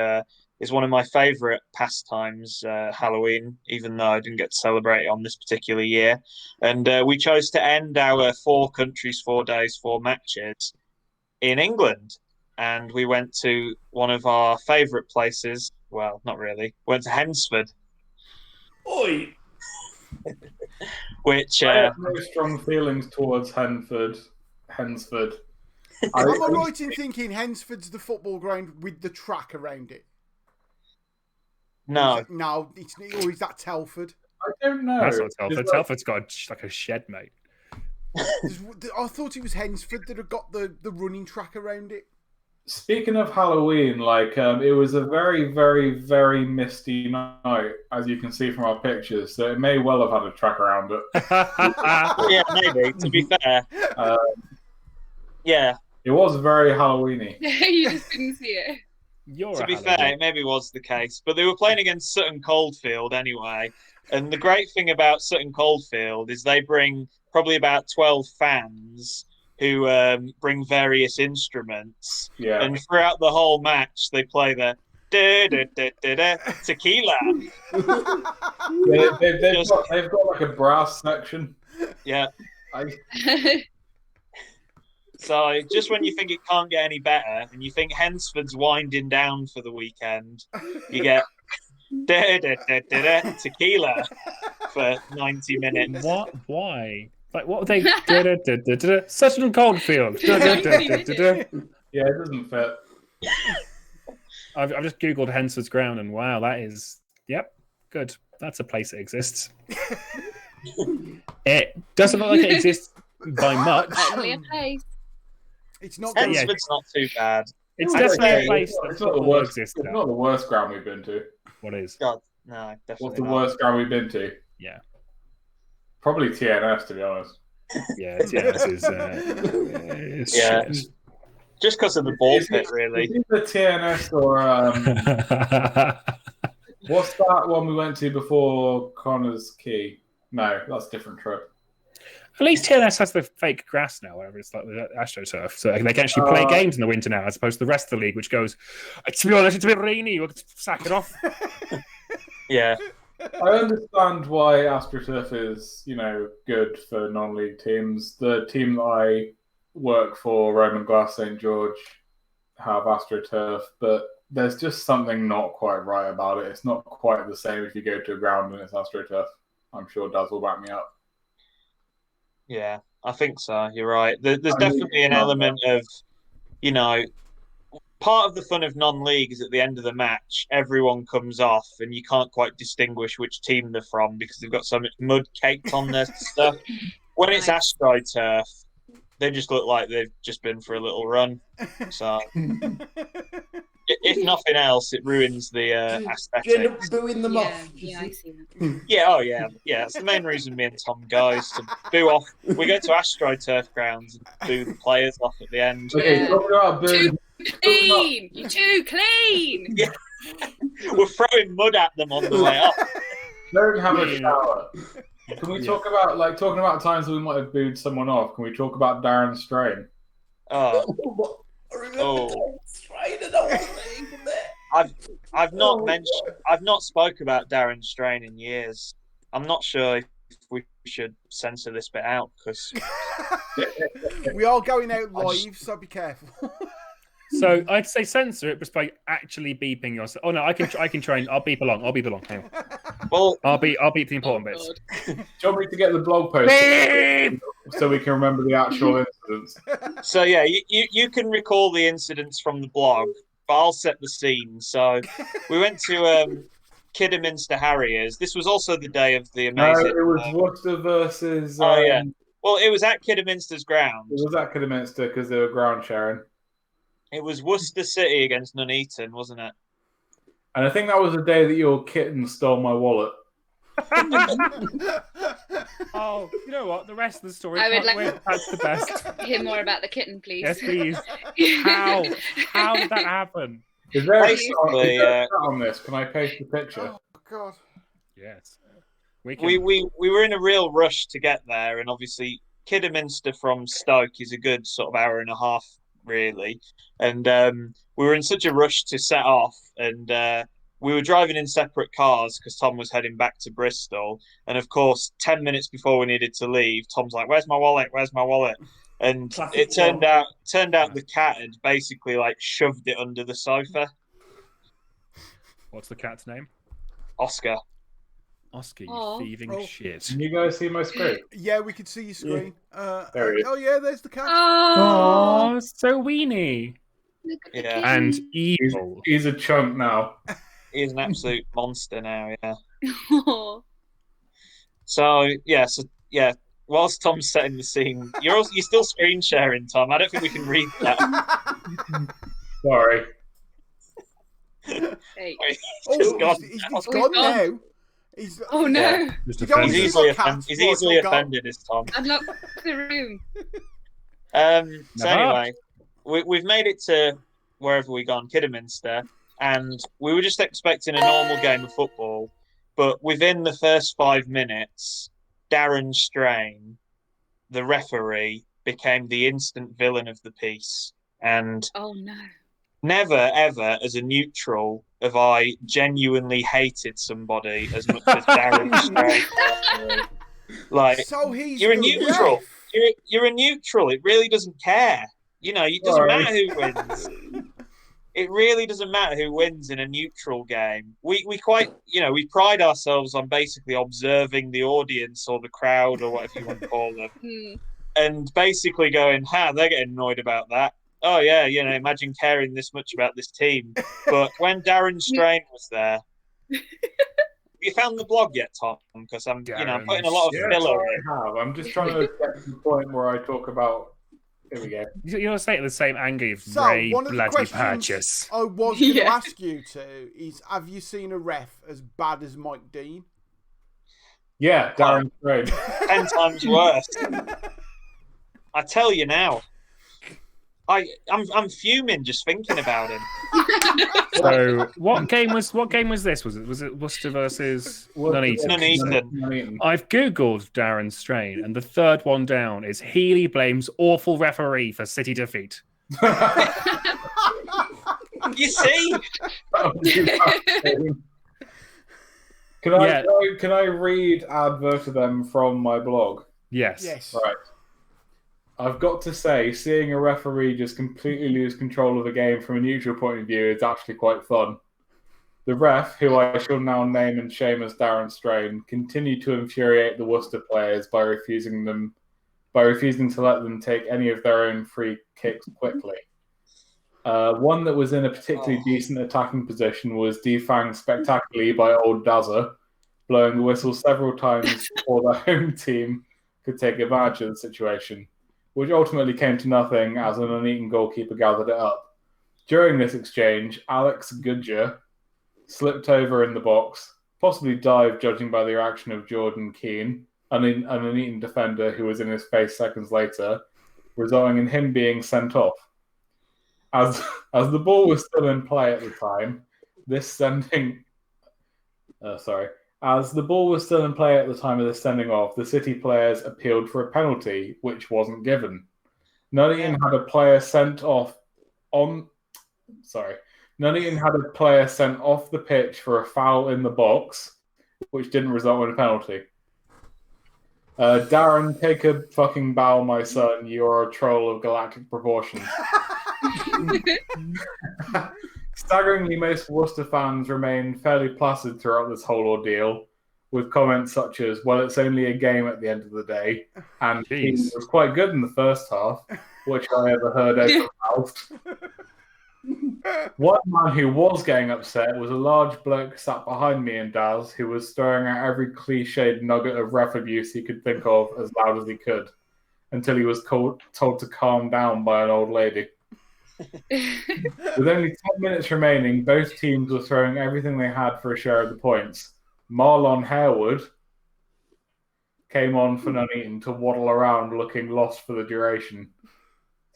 is one of my favourite pastimes. Halloween, even though I didn't get to celebrate it on this particular year, and we chose to end our 4 countries, 4 days, 4 matches in England, and we went to one of our favourite places. Well, not really. Went to Hensford. Oi! Which I have very strong feelings towards Hensford. Am I right in thinking Hensford's the football ground with the track around it? no, No, it's or is that Telford? I don't know. That's not Telford. It's Telford's got like a shed, mate. I thought it was Hensford that had got the running track around it. Speaking of Halloween, it was a very, very, very misty night, as you can see from our pictures. So it may well have had a track around it. yeah, maybe. To be fair, yeah. It was very Halloweeny. You just couldn't see it. To be fair, it maybe was the case, but they were playing against Sutton Coldfield anyway. And the great thing about Sutton Coldfield is they bring probably about 12 fans who bring various instruments. Yeah. And throughout the whole match, they play the tequila. They've got like a brass section. Yeah. So just when you think it can't get any better, and you think Hensford's winding down for the weekend, you get tequila for 90 minutes. What? Why? Like, what are they? Sutton Coldfield. Yeah, it doesn't fit. I've just googled Hensford's ground, and wow, that is good. That's a place that exists. It doesn't look like it exists by much. Only a place. It's not. Hensford's not too bad. It's definitely a place It's not the worst. exists. It's not the worst ground we've been to. What is? God, no, definitely What's the not. worst ground we've been to? Yeah. Probably TNS, to be honest. Yeah, TNS is shit. Just because of the ball pit, really. Is it the TNS or what's that one we went to before Connor's Key? No, that's a different trip. At least TNS has the fake grass now, whatever it's like the AstroTurf, so they can actually play games in the winter now, as opposed to the rest of the league, which goes, to be honest, it's a bit rainy. We'll sack it off. Yeah. I understand why AstroTurf is, good for non-league teams. The team that I work for, Roman Glass St. George, have AstroTurf, but there's just something not quite right about it. It's not quite the same if you go to a ground and it's AstroTurf. I'm sure Daz will back me up. Yeah, I think so. You're right. There's definitely an element of, part of the fun of non-league is at the end of the match, everyone comes off and you can't quite distinguish which team they're from because they've got so much mud caked on their stuff. When it's AstroTurf, they just look like they've just been for a little run. So, if nothing else, it ruins the aesthetic. Do you end up booing them off? Yeah, I see that. Yeah, yeah. That's the main reason me and Tom go is to boo off. We go to AstroTurf grounds and boo the players off at the end. Okay, talking about booing. Clean! You're too clean! Yeah. We're throwing mud at them on the way up. Don't have a shower. Can we talk about talking about times we might have booed someone off? Can we talk about Darren Strain? Oh. I've not spoke about Darren Strain in years. I'm not sure if we should censor this bit out because we are going out live, so be careful. So I'd say censor it just by actually beeping yourself. Oh no, I can try and I'll beep along. Hang on. Well, I'll beep the important bits. Do you want me to get the blog post so we can remember the actual incidents? So yeah, you can recall the incidents from the blog, but I'll set the scene. So we went to Kidderminster Harriers. This was also the day of the amazing. No, it was Worcester versus. Oh yeah. Well, it was at Kidderminster's ground. It was at Kidderminster because they were ground sharing. It was Worcester City against Nuneaton, wasn't it? And I think that was the day that your kitten stole my wallet. Oh, you know what? The rest of the story. I would like that's the best. Hear more about the kitten, please. Yes, please. How did that happen? Is there a shot on this? Can I post the picture? Oh God. Yes. We were in a real rush to get there, and obviously Kidderminster from Stoke is a good sort of hour and a half, really. And we were in such a rush to set off, and we were driving in separate cars because Tom was heading back to Bristol. And of course, 10 minutes before we needed to leave, Tom's like, "Where's my wallet? Where's my wallet?" And Classic it turned out the cat had basically like shoved it under the sofa. What's the cat's name? Oscar. Oscar, you Aw. thieving shit. Can you guys see my screen? Yeah, we could see your screen. There he is. Oh yeah, there's the cat. Oh, Oh, so weenie. look at the Yeah. kitty. And evil. He's a chunk now. He's an absolute monster now, yeah. Oh. So yeah. Whilst Tom's setting the scene, you're still screen sharing, Tom. I don't think we can read that. Sorry. Hey. Just gone. He's Oh, gone he's gone. now. He's, Oh no! Yeah. Just You don't want He's to offended. see my cat. he's Right, easily I'll go. offended, is Tom. Unlock the room. So anyway, we've made it to wherever we gone, Kidderminster, and we were just expecting a normal game of football, but within the first 5 minutes, Darren Strain, the referee, became the instant villain of the piece. And Oh no! never, ever, as a neutral, have I genuinely hated somebody as much as Darren Strain. the referee. Like, So he's you're a the neutral. ref. You're a neutral. It really doesn't care. You know, it doesn't Sorry. matter who wins. It really doesn't matter who wins in a neutral game. We quite, we pride ourselves on basically observing the audience or the crowd or whatever you want to call them, and basically going, they're getting annoyed about that. Oh yeah, imagine caring this much about this team. But when Darren Strain was there, you found the blog yet, Tom? Because I'm putting a lot of Yeah, filler I in. have. I'm just trying to get to the point where I talk about. Here we go. You're saying the same anger of So, Ray one of the bloody questions Purchase. I was going to Yeah. ask you is, have you seen a ref as bad as Mike Dean? Yeah, Darren Strain. 10 times worse. I tell you now. I'm fuming just thinking about him. So what game was this? Was it Worcester versus Nuneaton? Nuneaton. I've googled Darren Strain, and the third one down is Healy blames awful referee for City defeat. You see? Can I read ad verbatim from my blog? Yes. Yes. Right. I've got to say, seeing a referee just completely lose control of a game from a neutral point of view is actually quite fun. The ref, who I shall now name and shame as Darren Strain, continued to infuriate the Worcester players by refusing to let them take any of their own free kicks quickly. One that was in a particularly decent attacking position was defanged spectacularly by Old Dazza, blowing the whistle several times before the home team could take advantage of the situation, which ultimately came to nothing as an Nuneaton goalkeeper gathered it up. During this exchange, Alex Goodger slipped over in the box, possibly dived, judging by the reaction of Jordan Keane, a Nuneaton defender who was in his face seconds later, resulting in him being sent off. As the ball was still in play at the time, As the ball was still in play at the time of the sending off, the City players appealed for a penalty, which wasn't given. Nuneaton had a player sent off the pitch for a foul in the box, which didn't result in a penalty. Darren, take a fucking bow, my son. You are a troll of galactic proportions. Staggeringly, most Worcester fans remained fairly placid throughout this whole ordeal, with comments such as, "Well, it's only a game at the end of the day," and he was quite good in the first half, which I ever heard open-mouthed. One man who was getting upset was a large bloke sat behind me and Daz, who was stirring out every cliched nugget of ref abuse he could think of as loud as he could, until he was told to calm down by an old lady. With only 10 minutes remaining, both teams were throwing everything they had for a share of the points. Marlon Harewood came on for Nuneaton to waddle around looking lost for the duration.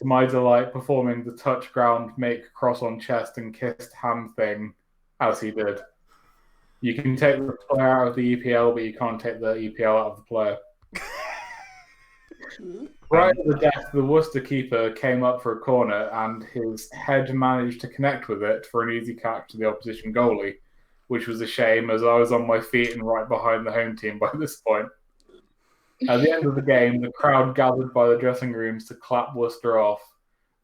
To my delight, performing the touch ground, make cross on chest and kissed hand thing as he did. You can take the player out of the EPL, but you can't take the EPL out of the player. Right at the death, the Worcester keeper came up for a corner, and his head managed to connect with it for an easy catch to the opposition goalie, which was a shame as I was on my feet and right behind the home team by this point. At the end of the game, the crowd gathered by the dressing rooms to clap Worcester off.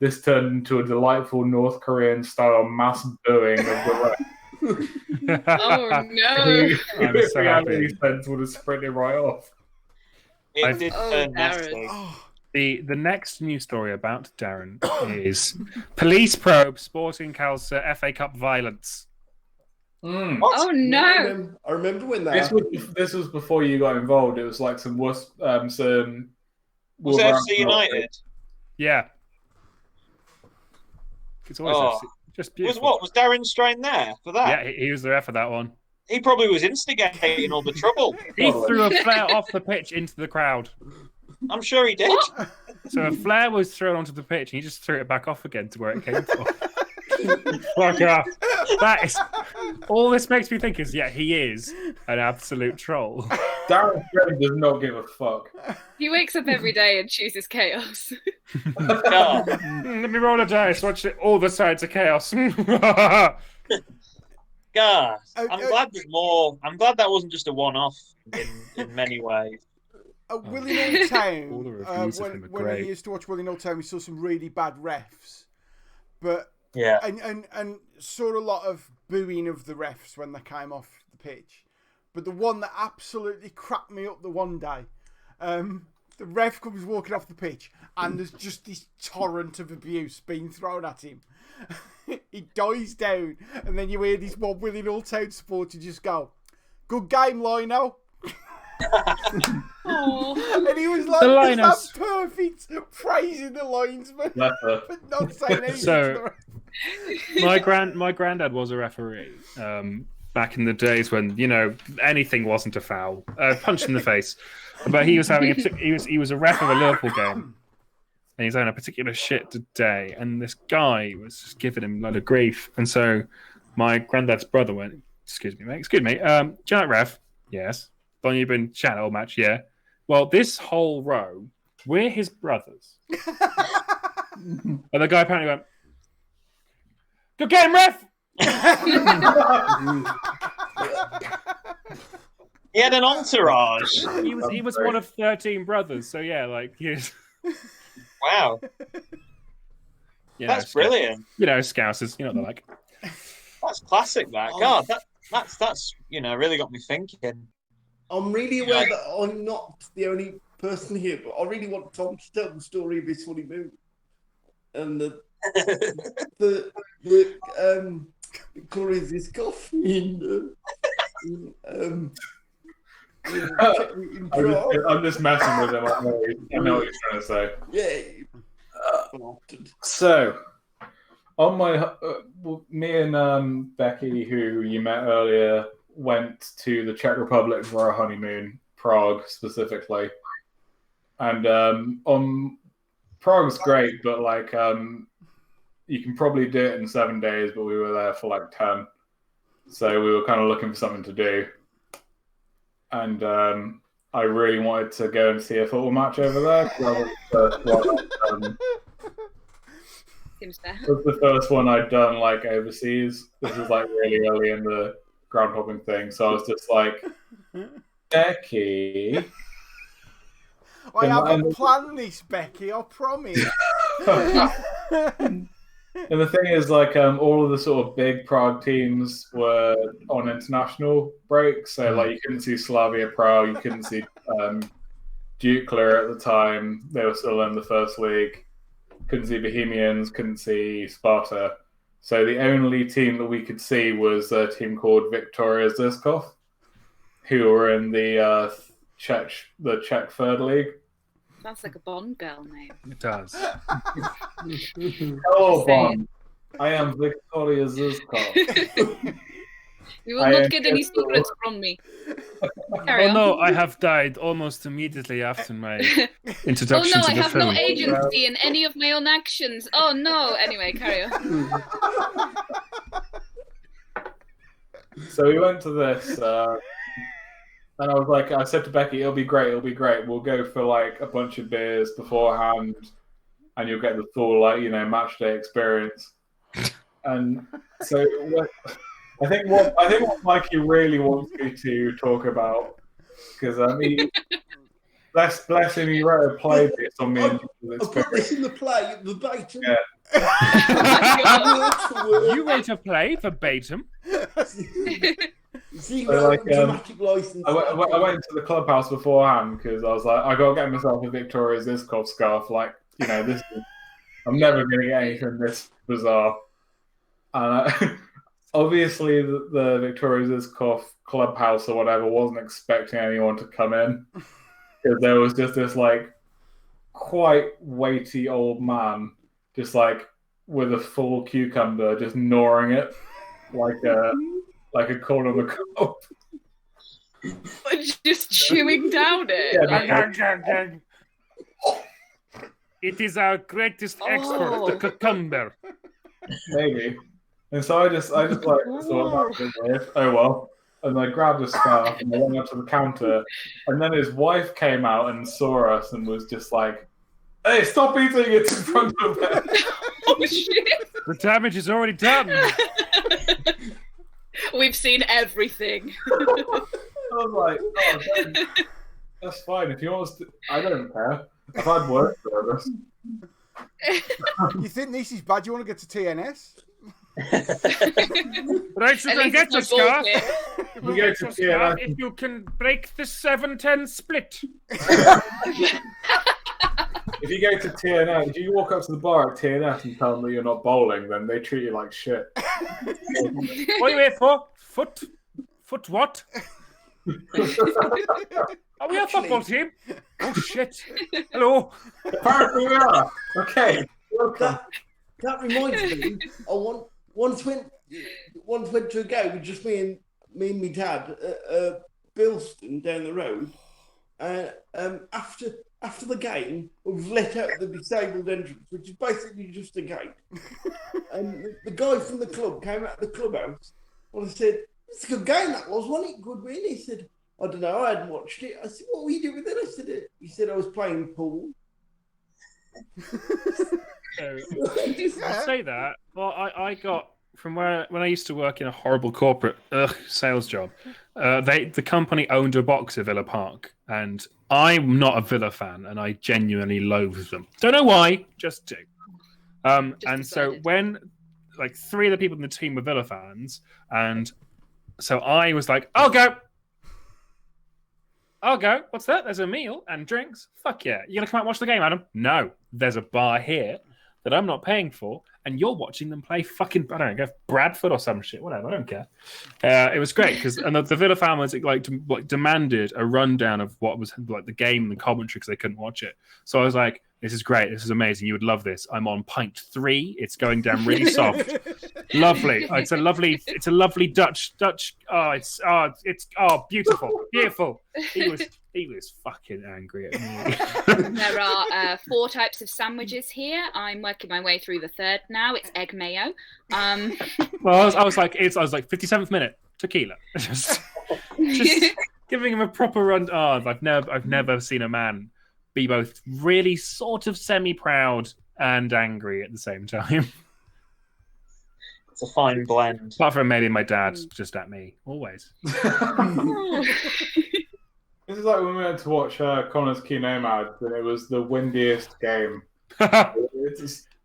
This turned into a delightful North Korean-style mass booing of the ref. Oh no! I'm so happy. Sense would have sprinted right off. It did turn Darren. nasty. The next news story about Darren is police probe Sporting Calcer FA Cup violence. Mm. Oh no! I remember when that happened. This was before you got involved. It was like some Was it FC United? Yeah. It's always Oh. just Was beautiful. Was Darren Strain there for that? Yeah, he was the ref for that one. He probably was instigating all the trouble. He threw a flare off the pitch into the crowd. I'm sure he did. So a flare was thrown onto the pitch, and he just threw it back off again to where it came from. Fuck off. That is all this makes me think is, yeah, he is an absolute troll. Darren Strain does not give a fuck. He wakes up every day and chooses chaos. No. Let me roll a dice. Watch it, all the sides of chaos. God, I'm glad there's more. I'm glad that wasn't just a one-off in many ways. At Willie Old Town, All the reviews of him are when great. we used to watch Willie Old Town, we saw some really bad refs, but Yeah. and saw a lot of booing of the refs when they came off the pitch. But the one that absolutely cracked me up the one day, the ref comes walking off the pitch, and there's just this torrent of abuse being thrown at him. He dies down, and then you hear this one Willie Old Town supporter just go, "Good game, Lino." Oh, And he was like, The "That's Linus. perfect," praising the linesman, Leper. but not saying anything. So- to the ref. my granddad was a referee back in the days when, you know, anything wasn't a foul, punch in the face. But he was having he was a ref of a Liverpool game, and he's having a particular shit day, and this guy was just giving him a lot of grief. And so my granddad's brother went, "Excuse me, mate. Excuse me. Do you know that ref? Yes. Don, you've been chatting all match, yeah. Well, this whole row, we're his brothers." And the guy apparently went, "Good game, ref." He had an entourage. He was one of 13 brothers, so yeah, like he's Wow, that's brilliant. You know, Scousers, you know what they're like. That's classic. That God, that's really got me thinking. I'm really aware that I'm not the only person here, but I really want Tom to tell the story of his honeymoon and the Victoria's this coffee in Prague. I'm just messing with him. I know what he's trying to say. Yeah. So, on my, me and Becky, who you met earlier, went to the Czech Republic for our honeymoon, Prague specifically, and Prague's great, but like you can probably do it in 7 days, but we were there for like 10, so we were kind of looking for something to do, and I really wanted to go and see a football match over there. 'Cause I was the first one, seems fair. it was the first one I'd done like overseas. This was like really early in the ground hopping thing, so I was just like, Becky, I haven't planned this, Becky, I promise. and the thing is, like, all of the sort of big Prague teams were on international break, so like you couldn't see Slavia Prague, you couldn't see Dukla at the time, they were still in the first league, couldn't see Bohemians, couldn't see Sparta. So the only team that we could see was a team called Viktoria Zizkov, who were in the Czech third league. Sounds like a Bond girl name. It does. Hello, Bond. I am Viktoria Zizkov. You will not get any secrets from me. Carry Oh on. no, I have died almost immediately after my introduction Oh no, to I the have film. no agency in any of my own actions. Oh no. Anyway, carry on. So we went to this, and I said to Becky, it'll be great. We'll go for like a bunch of beers beforehand, and you'll get the full match day experience. And so I think what Mikey really wants me to talk about, because bless him, he wrote a play based on me. I put this in the play verbatim. Yeah. You wrote a play verbatim. Dramatic license. I went to the clubhouse beforehand because I was like, I got to get myself a Victoria Zizkov scarf. I'm never going to get anything this bizarre. And obviously, the Victoria Zizkov clubhouse or whatever wasn't expecting anyone to come in because there was just this quite weighty old man, just with a full cucumber, just gnawing it like a corn on the cob. Just chewing down it. Yeah, It is our greatest export, the cucumber. Maybe. And so I just thought that's weird. Oh well. And I grabbed a scarf and I went up to the counter. And then his wife came out and saw us and was just like, "Hey, stop eating it in front of her." Oh shit! The damage is already done. We've seen everything. I was like, "Oh, that's fine. If you want us to, I don't care. I've had work service." You think this is bad? You want to get to TNS? Right, you At can least get the it's my scarf. bullshit. We go to TNS. If you can break the 7-10 split. If you go to TNS, if you walk up to the bar at TNS and tell them that you're not bowling, then they treat you like shit. What are you here for? Foot what? Are we a football team? Oh shit! Hello. Apparently we are. Okay. Welcome. That reminds me. Once went to a game with just me and my dad at Bilston down the road. After the game, we've let out the disabled entrance, which is basically just a gate. And the guy from the club came out of the clubhouse and I said, "It's a good game that was, wasn't it? Good win." He said, "I don't know, I hadn't watched it." I said, "What were you doing then?" He said, "I was playing pool." I say that. Well, I got from when I used to work in a horrible corporate sales job. The company owned a box at Villa Park, and I'm not a Villa fan, and I genuinely loathe them. Don't know why, just do. And so when 3 of the people in the team were Villa fans, and so I was like, I'll go. What's that? There's a meal and drinks. Fuck yeah. You gonna come out and watch the game, Adam? No. There's a bar here that I'm not paying for, and you're watching them play fucking, I don't know, Bradford or some shit, whatever, I don't care. It was great, because the Villa fan was demanded a rundown of what was the game and the commentary because they couldn't watch it. So I was like, this is great, this is amazing, you would love this. I'm on pint 3, it's going down really soft. Lovely. It's a lovely Dutch. It's beautiful. He was fucking angry at me. There are 4 types of sandwiches here. I'm working my way through the 3rd now. It's egg mayo. Well, I was like 57th minute tequila. just giving him a proper run. Oh, I've never seen a man be both really sort of semi-proud and angry at the same time. It's a fine blend. Apart from maybe my dad just at me always. This is like when we went to watch Connor's Key Nomads, and it was the windiest game.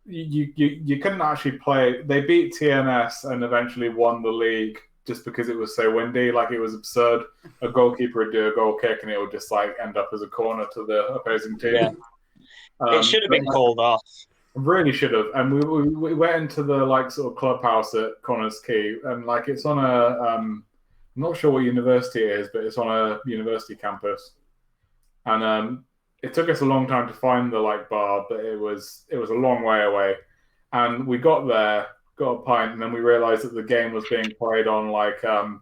You couldn't actually play. They beat TNS and eventually won the league just because it was so windy. It was absurd. A goalkeeper would do a goal kick and it would just end up as a corner to the opposing team. Yeah. It should have been called off. Really should have. And we went into the sort of clubhouse at Connor's Key, and it's on a I'm not sure what university it is, but it's on a university campus. And it took us a long time to find the bar, but it was a long way away. And we got there, got a pint, and then we realised that the game was being played on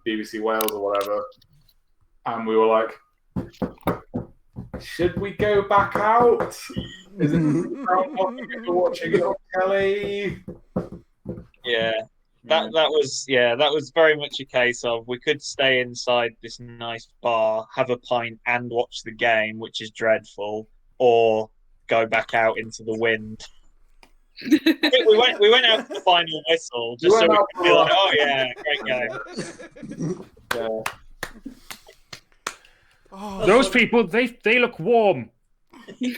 BBC Wales or whatever. And we were like, should we go back out? Is it watching it on telly? Yeah. That was very much a case of we could stay inside this nice bar, have a pint, and watch the game, which is dreadful, or go back out into the wind. I think we went out for the final whistle just so we could be like, oh yeah, great game. Yeah. Oh, Those people, they look warm. Burn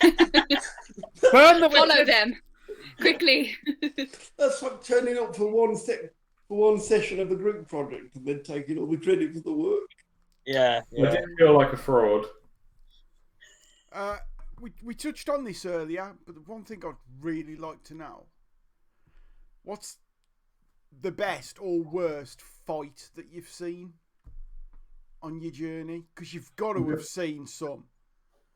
the Follow them quickly. That's like turning up for one session of the group project and then taking all the credit for the work. Yeah. I did feel like a fraud. we touched on this earlier, but the one thing I'd really like to know: what's the best or worst fight that you've seen on your journey? Because you've got to have seen some.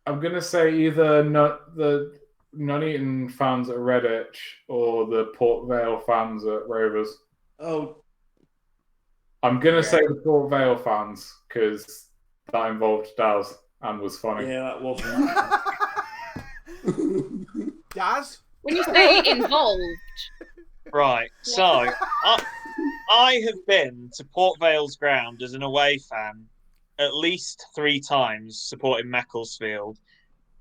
I'm gonna say either the Nuneaton fans at Redditch or the Port Vale fans at Rovers. Oh, I'm gonna say the Port Vale fans because that involved Daz and was funny. yeah, that wasn't. Daz? When you say involved, Right. So I have been to Port Vale's ground as an away fan at least 3 times supporting Macclesfield.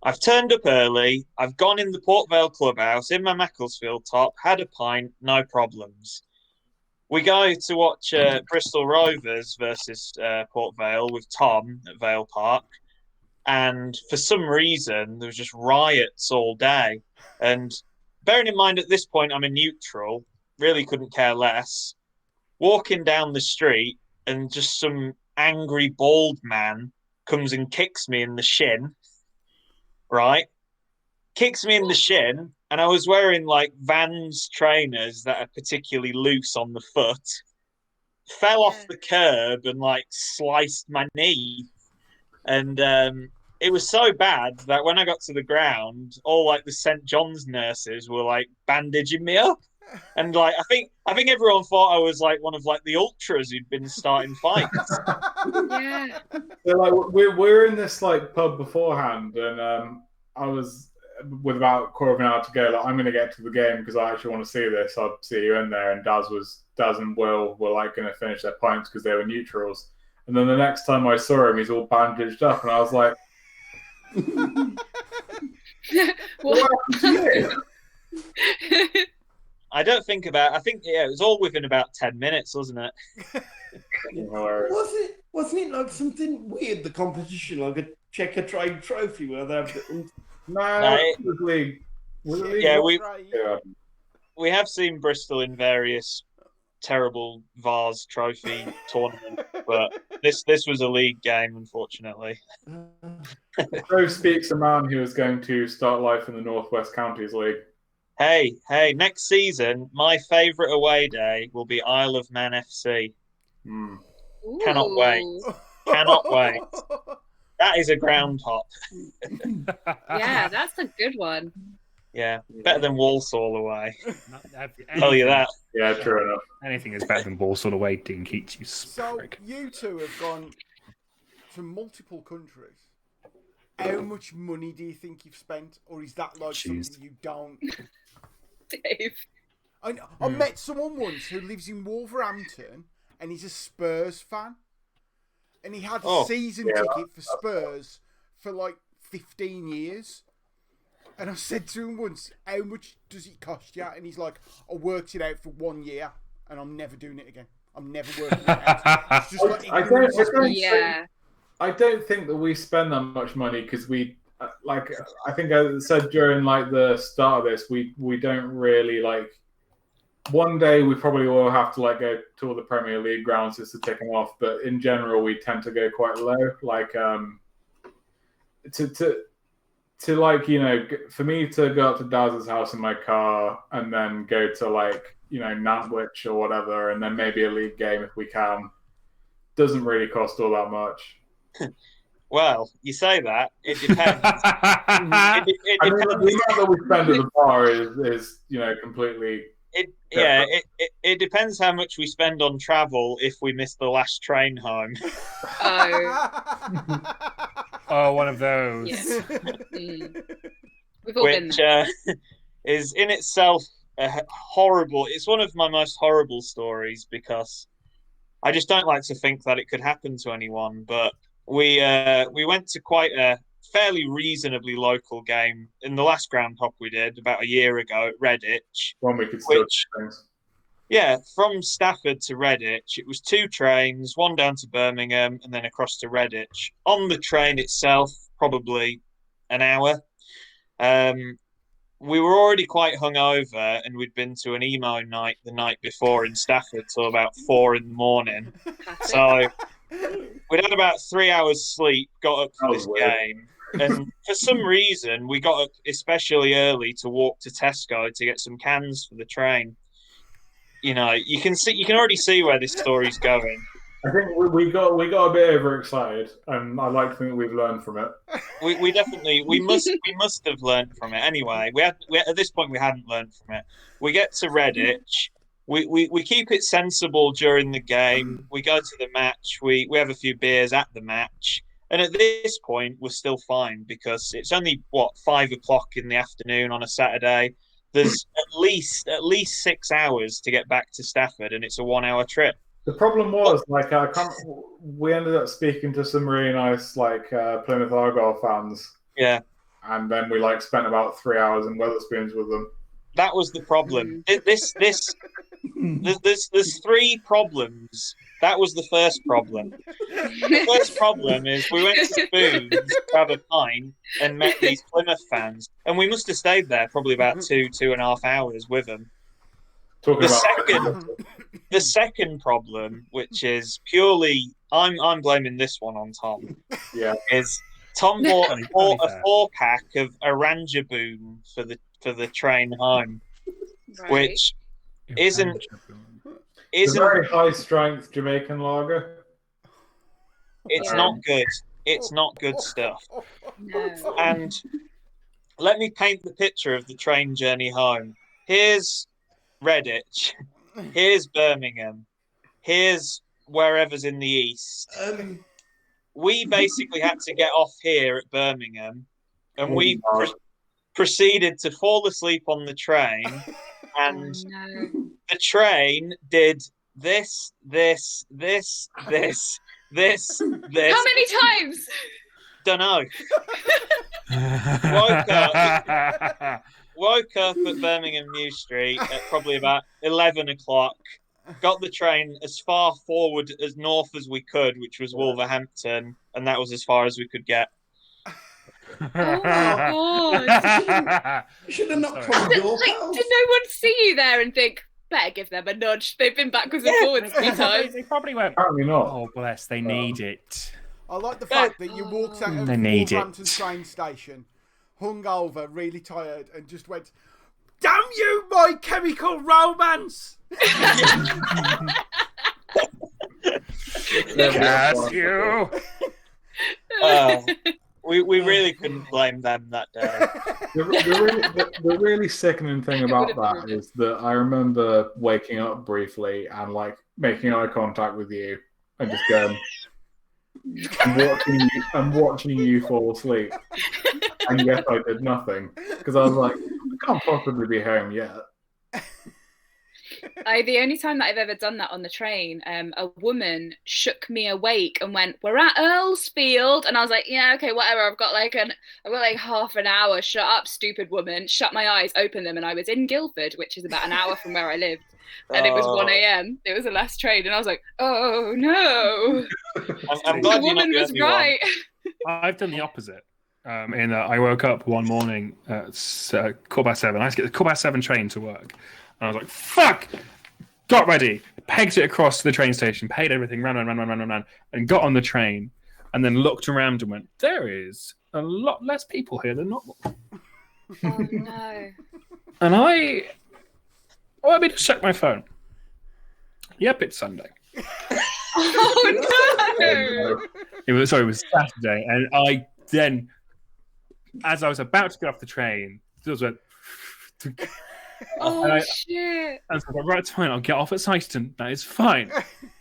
I've turned up early. I've gone in the Port Vale clubhouse in my Macclesfield top, had a pint, no problems. We go to watch Bristol Rovers versus Port Vale with Tom at Vale Park. And for some reason, there was just riots all day. And bearing in mind at this point, I'm a neutral, really couldn't care less. Walking down the street and just some angry bald man comes and kicks me in the shin, right? Kicks me in the shin, and I was wearing like Vans trainers that are particularly loose on the foot. Fell off the curb and like sliced my knee. And it was so bad that when I got to the ground, all like the St. John's nurses were like bandaging me up. And like I think everyone thought I was like one of like the ultras who'd been starting fights. yeah. So like we're in this like pub beforehand, and I was with about a quarter of an hour to go. Like, I'm going to get to the game because I actually want to see this. I'll see you in there. And Daz and Will were like going to finish their pints because they were neutrals. And then the next time I saw him, he's all bandaged up, and I was like, Well, I don't think about. I think it was all within about 10 minutes, wasn't it? Wasn't it like something weird? The competition, like a Checker Trade Trophy, where they have the... no, it was league. Yeah, we have seen Bristol in various terrible Vars Trophy tournament, but this was a league game, unfortunately. So speaks a man who is going to start life in the Northwest Counties League. Hey, next season, my favourite away day will be Isle of Man FC. Cannot wait. Cannot wait. That is a ground hop. yeah, that's a good one. Yeah, better than Walsall away. Tell you that. Yeah, true enough. Anything is better than Walsall away, Dean Keats, you So sprig. you two have gone to multiple countries. How much money do you think you've spent, or is that like something you don't? Dave. I met someone once who lives in Wolverhampton, and he's a Spurs fan, and he had a season ticket for Spurs for like 15 years. And I said to him once, how much does it cost you? And he's like, I worked it out for 1 year, and I'm never doing it again. I'm never working it out. It's just like I don't think that we spend that much money because we, like, I think I said during like the start of this, we don't really like. One day we probably will have to like go to all the Premier League grounds just to tick them off, but in general we tend to go quite low. Like to like, you know, for me to go up to Daz's house in my car and then go to like, you know, Nantwich or whatever, and then maybe a league game if we can, doesn't really cost all that much. Well, you say that. It depends. it I mean, depends. the amount that we spend at the bar is you know, completely... It depends how much we spend on travel if we miss the last train home. Oh, one of those. Yes. We've all been Which there. is in itself horrible. It's one of my most horrible stories because I just don't like to think that it could happen to anyone. But we went to quite a fairly reasonably local game in the last groundhog we did about a year ago at Redditch. One we could still Which, yeah, from Stafford to Redditch, it was 2 trains, one down to Birmingham and then across to Redditch. On the train itself, probably an hour. We were already quite hungover, and we'd been to an emo night the night before in Stafford till about 4 in. So we'd had about 3 hours sleep, got up for this game, and for some reason we got up especially early to walk to Tesco to get some cans for the train. You know, you can already see where this story's going. I think we got a bit overexcited, and I like to think we've learned from it. We must have learned from it. Anyway, we at this point we hadn't learned from it. We get to Redditch. We keep it sensible during the game. We go to the match. We have a few beers at the match, and at this point we're still fine because it's only 5 o'clock in the afternoon on a Saturday. There's at least 6 hours to get back to Stafford, and it's a 1-hour trip. The problem was, we ended up speaking to some really nice, Plymouth Argyle fans. Yeah. And then we, spent about 3 hours in Wetherspoons with them. That was the problem. There's 3 problems. That was the first problem. The first problem is we went to Spoons to have a pint and met these Plymouth fans. And we must have stayed there probably about 2.5 hours with them. The second problem, which is purely, I'm blaming this one on Tom. Yeah, is Tom bought a 4-pack of Oranjeboom for the train home, Right. which isn't a very high strength Jamaican lager. It's not good. It's not good stuff. No. And let me paint the picture of the train journey home. Here's Redditch. Here's Birmingham. Here's wherever's in the east. We basically had to get off here at Birmingham, and we proceeded to fall asleep on the train. And the train did this. How many times? Don't know. Woke up at Birmingham New Street at probably about 11 o'clock. Got the train as far forward as north as we could, which was Wolverhampton, and that was as far as we could get. Oh my god! You should have not come Did your no one see you there and think, better give them a nudge? They've been backwards and forwards 3 times. They probably went, Apparently not. oh, bless, they need it. I like the fact that you walked out of They need Wolverhampton train station, hungover, really tired, and just went, "Damn you, My Chemical Romance!" Yes, you. We really couldn't blame them that day. The really sickening thing about that is that I remember waking up briefly and making eye contact with you and just going and watching you fall asleep. And yet I did nothing because I was like, I can't possibly be home yet. The only time that I've ever done that on the train, a woman shook me awake and went, "We're at Earlsfield," and I was like, "Yeah, okay, whatever. I've got half an hour. Shut up, stupid woman." Shut my eyes, opened them, and I was in Guildford, which is about an hour from where I lived, and it was 1 a.m. It was the last train, and I was like, "Oh no!" I'm glad the woman was right. I've done the opposite. In that I woke up one morning at 7:15. I had to get the 7:15 train to work. And I was like, fuck! Got ready, pegged it across to the train station, paid everything, ran, and got on the train, and then looked around and went, there is a lot less people here than normal. Oh no. And let me just check my phone. Yep, it's Sunday. Oh no! It was Saturday, and I then, as I was about to get off the train, just went... Oh shit! And so I was like, right, it's fine. I'll get off at Syston. That is fine.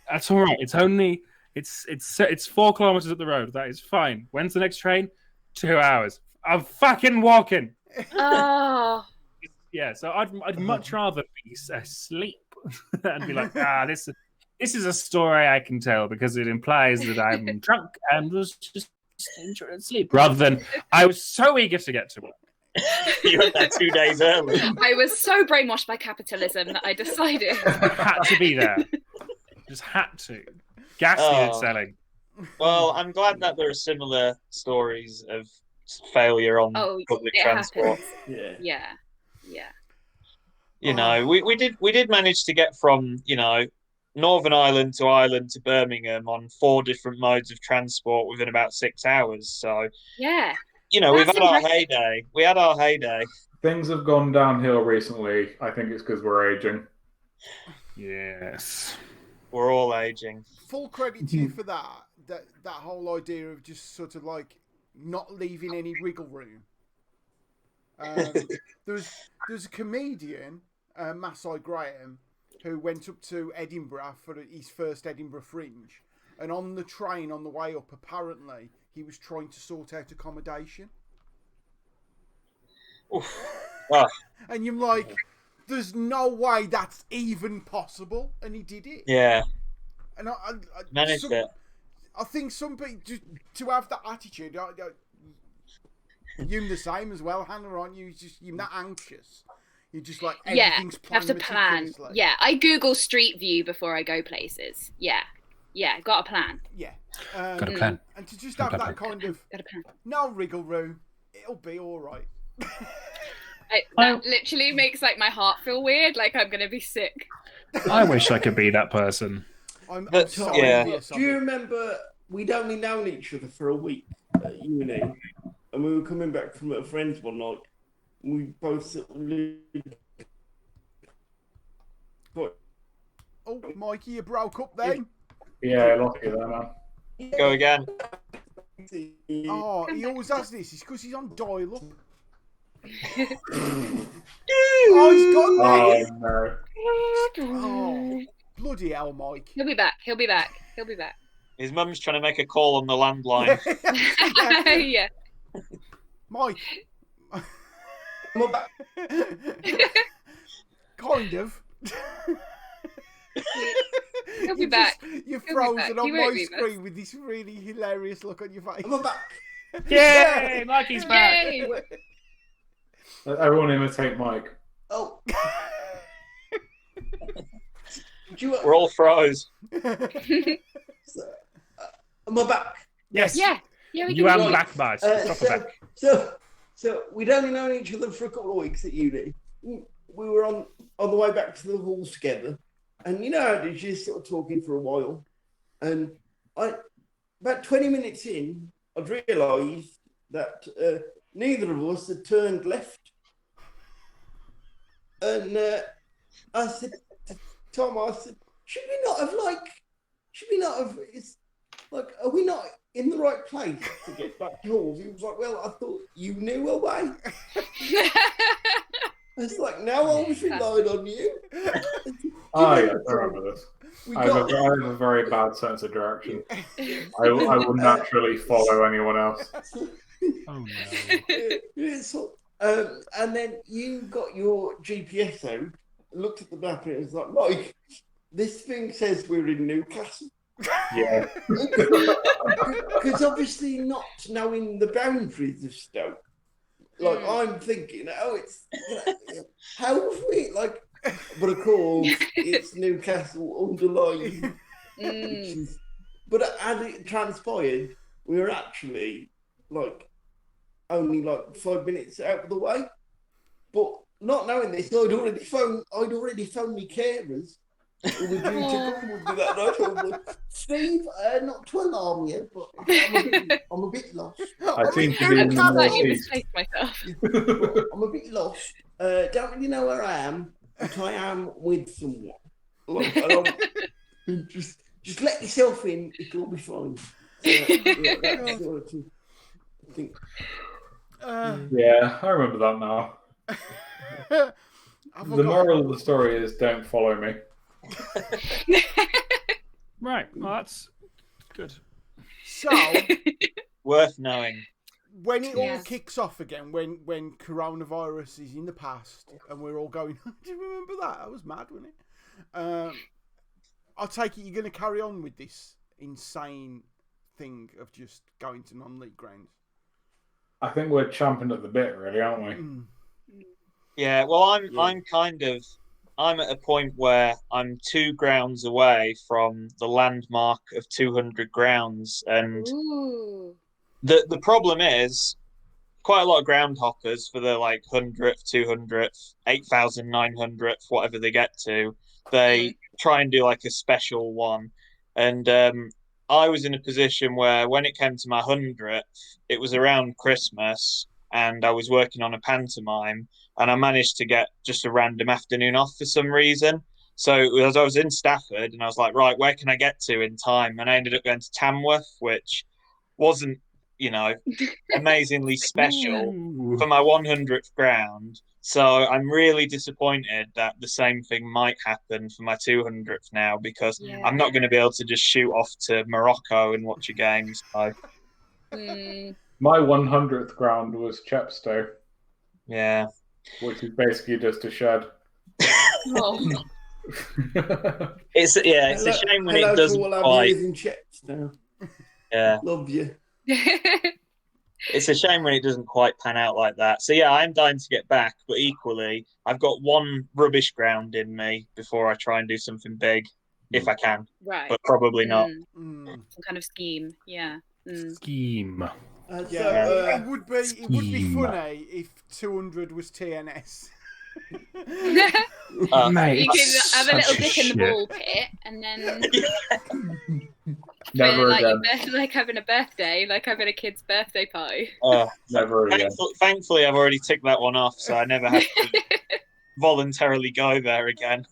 That's all right. It's 4 kilometers up the road. That is fine. When's the next train? 2 hours. I'm fucking walking. Oh. Yeah, so I'd much rather be asleep and be like, this is a story I can tell because it implies that I'm drunk and was just enjoying sleep, rather than I was so eager to get to work. You went there 2 days early. I was so brainwashed by capitalism that I decided. I had to be there. Just had to. Gas needed selling. Well, I'm glad that there are similar stories of failure on public transport. Yeah. You know, we did manage to get from, you know, Northern Ireland to Birmingham on 4 different modes of transport within about 6 hours. So yeah, you know, we've had our heyday. We had our heyday. Things have gone downhill recently. I think it's because we're aging. Yes. We're all aging. Full credit to you for that. That whole idea of just sort of like not leaving any wriggle room. There's a comedian, Masai Graham, who went up to Edinburgh for his first Edinburgh Fringe, and on the train on the way up, apparently he was trying to sort out accommodation. Oh. And you're like, there's no way that's even possible, and he did it. Yeah. And I managed it. I think some people just to have that attitude. You're the same as well, Hannah, aren't you? You're not anxious. You're just like everything's planned. Have to plan. Yeah, I Google Street View before I go places. Yeah, got a plan. Yeah, got a plan. And to just have that kind of no wriggle room, it'll be all right. That literally makes like my heart feel weird, like I'm gonna be sick. I wish I could be that person. I'm sorry. Yeah. Do you remember we'd only known each other for a week at uni, and we were coming back from a friend's one night. We both sort of lived... Oh, Mikey, you broke up then. Yeah, I lost you there, man. Go again. Oh, he always has this. It's because he's on dial-up. Oh, he's gone there. No. Oh, bloody hell, Mike. He'll be back. His mum's trying to make a call on the landline. Yeah. Mike. I'm back. Kind of. He'll be back. You're frozen on my screen with this really hilarious look on your face. I'm back. Yay! Mikey's back. Yay! Everyone imitate Mike. Oh. We're all froze. Am I back? Yes. Yeah. Yeah, You am back, bud. So we'd only known each other for a couple of weeks at uni. We were on the way back to the halls together, and you know how it is, you're sort of talking for a while, and about 20 minutes in, I'd realised that neither of us had turned left, and I said to Tom, should we not have, are we not in the right place to get back to halls? He was like, well, I thought you knew a way. It's like, now I was relying on you. Oh, yeah, I remember this. I have a very bad sense of direction. I will naturally follow anyone else. Oh, no. And then you got your GPS out, looked at the map, and it was like, Mike, this thing says we're in Newcastle. Yeah. Because obviously not knowing the boundaries of Stoke. Like, I'm thinking, how have we, but of course, it's Newcastle underlying. But as it transpired, we were actually, only 5 minutes out of the way. But not knowing this, I'd already phoned my carers. Who were due to come with me that night. I was like, Steve, not to alarm you, but I'm a bit lost. I seem to be in the northeast. I'm a bit lost. Don't really know where I am, but I am with someone. Just let yourself in, it'll all be fine. That's what I think. Yeah, I remember that now. The moral of the story is don't follow me. Right, well, that's good. So, worth knowing. when it all Yeah. kicks off again, when coronavirus is in the past and we're all going, do you remember that? That was mad, wasn't it? I'll take it you're going to carry on with this insane thing of just going to non-league grounds. I think we're champing at the bit, really, aren't we? Mm. Yeah, well, I'm at a point where I'm 2 grounds away from the landmark of 200 grounds, and Ooh. the problem is quite a lot of ground hoppers for the like 100th, 200th, 8,900th, whatever they get to, they try and do like a special one, and I was in a position where when it came to my 100th, it was around Christmas, and I was working on a pantomime. And I managed to get just a random afternoon off for some reason. So as I was in Stafford, and I was like, right, where can I get to in time? And I ended up going to Tamworth, which wasn't, amazingly special for my 100th ground. So I'm really disappointed that the same thing might happen for my 200th now, because I'm not going to be able to just shoot off to Morocco and watch a game. So. My 100th ground was Chepstow. Yeah. Which is basically just a shed. Oh. It's a shame when it doesn't quite. In Chepstow. Yeah. Love you. It's a shame when it doesn't quite pan out like that. So yeah, I'm dying to get back, but equally, I've got one rubbish ground in me before I try and do something big, if I can. Right. But probably not. Some kind of scheme. Yeah. Scheme. It would be funny if 200 was TNS. Mate, You can have a little such dip in the shit. ball pit, and then Never like, again. like having a birthday, like having a kid's birthday party. Never again. Thankfully, I've already ticked that one off, so I never have to voluntarily go there again.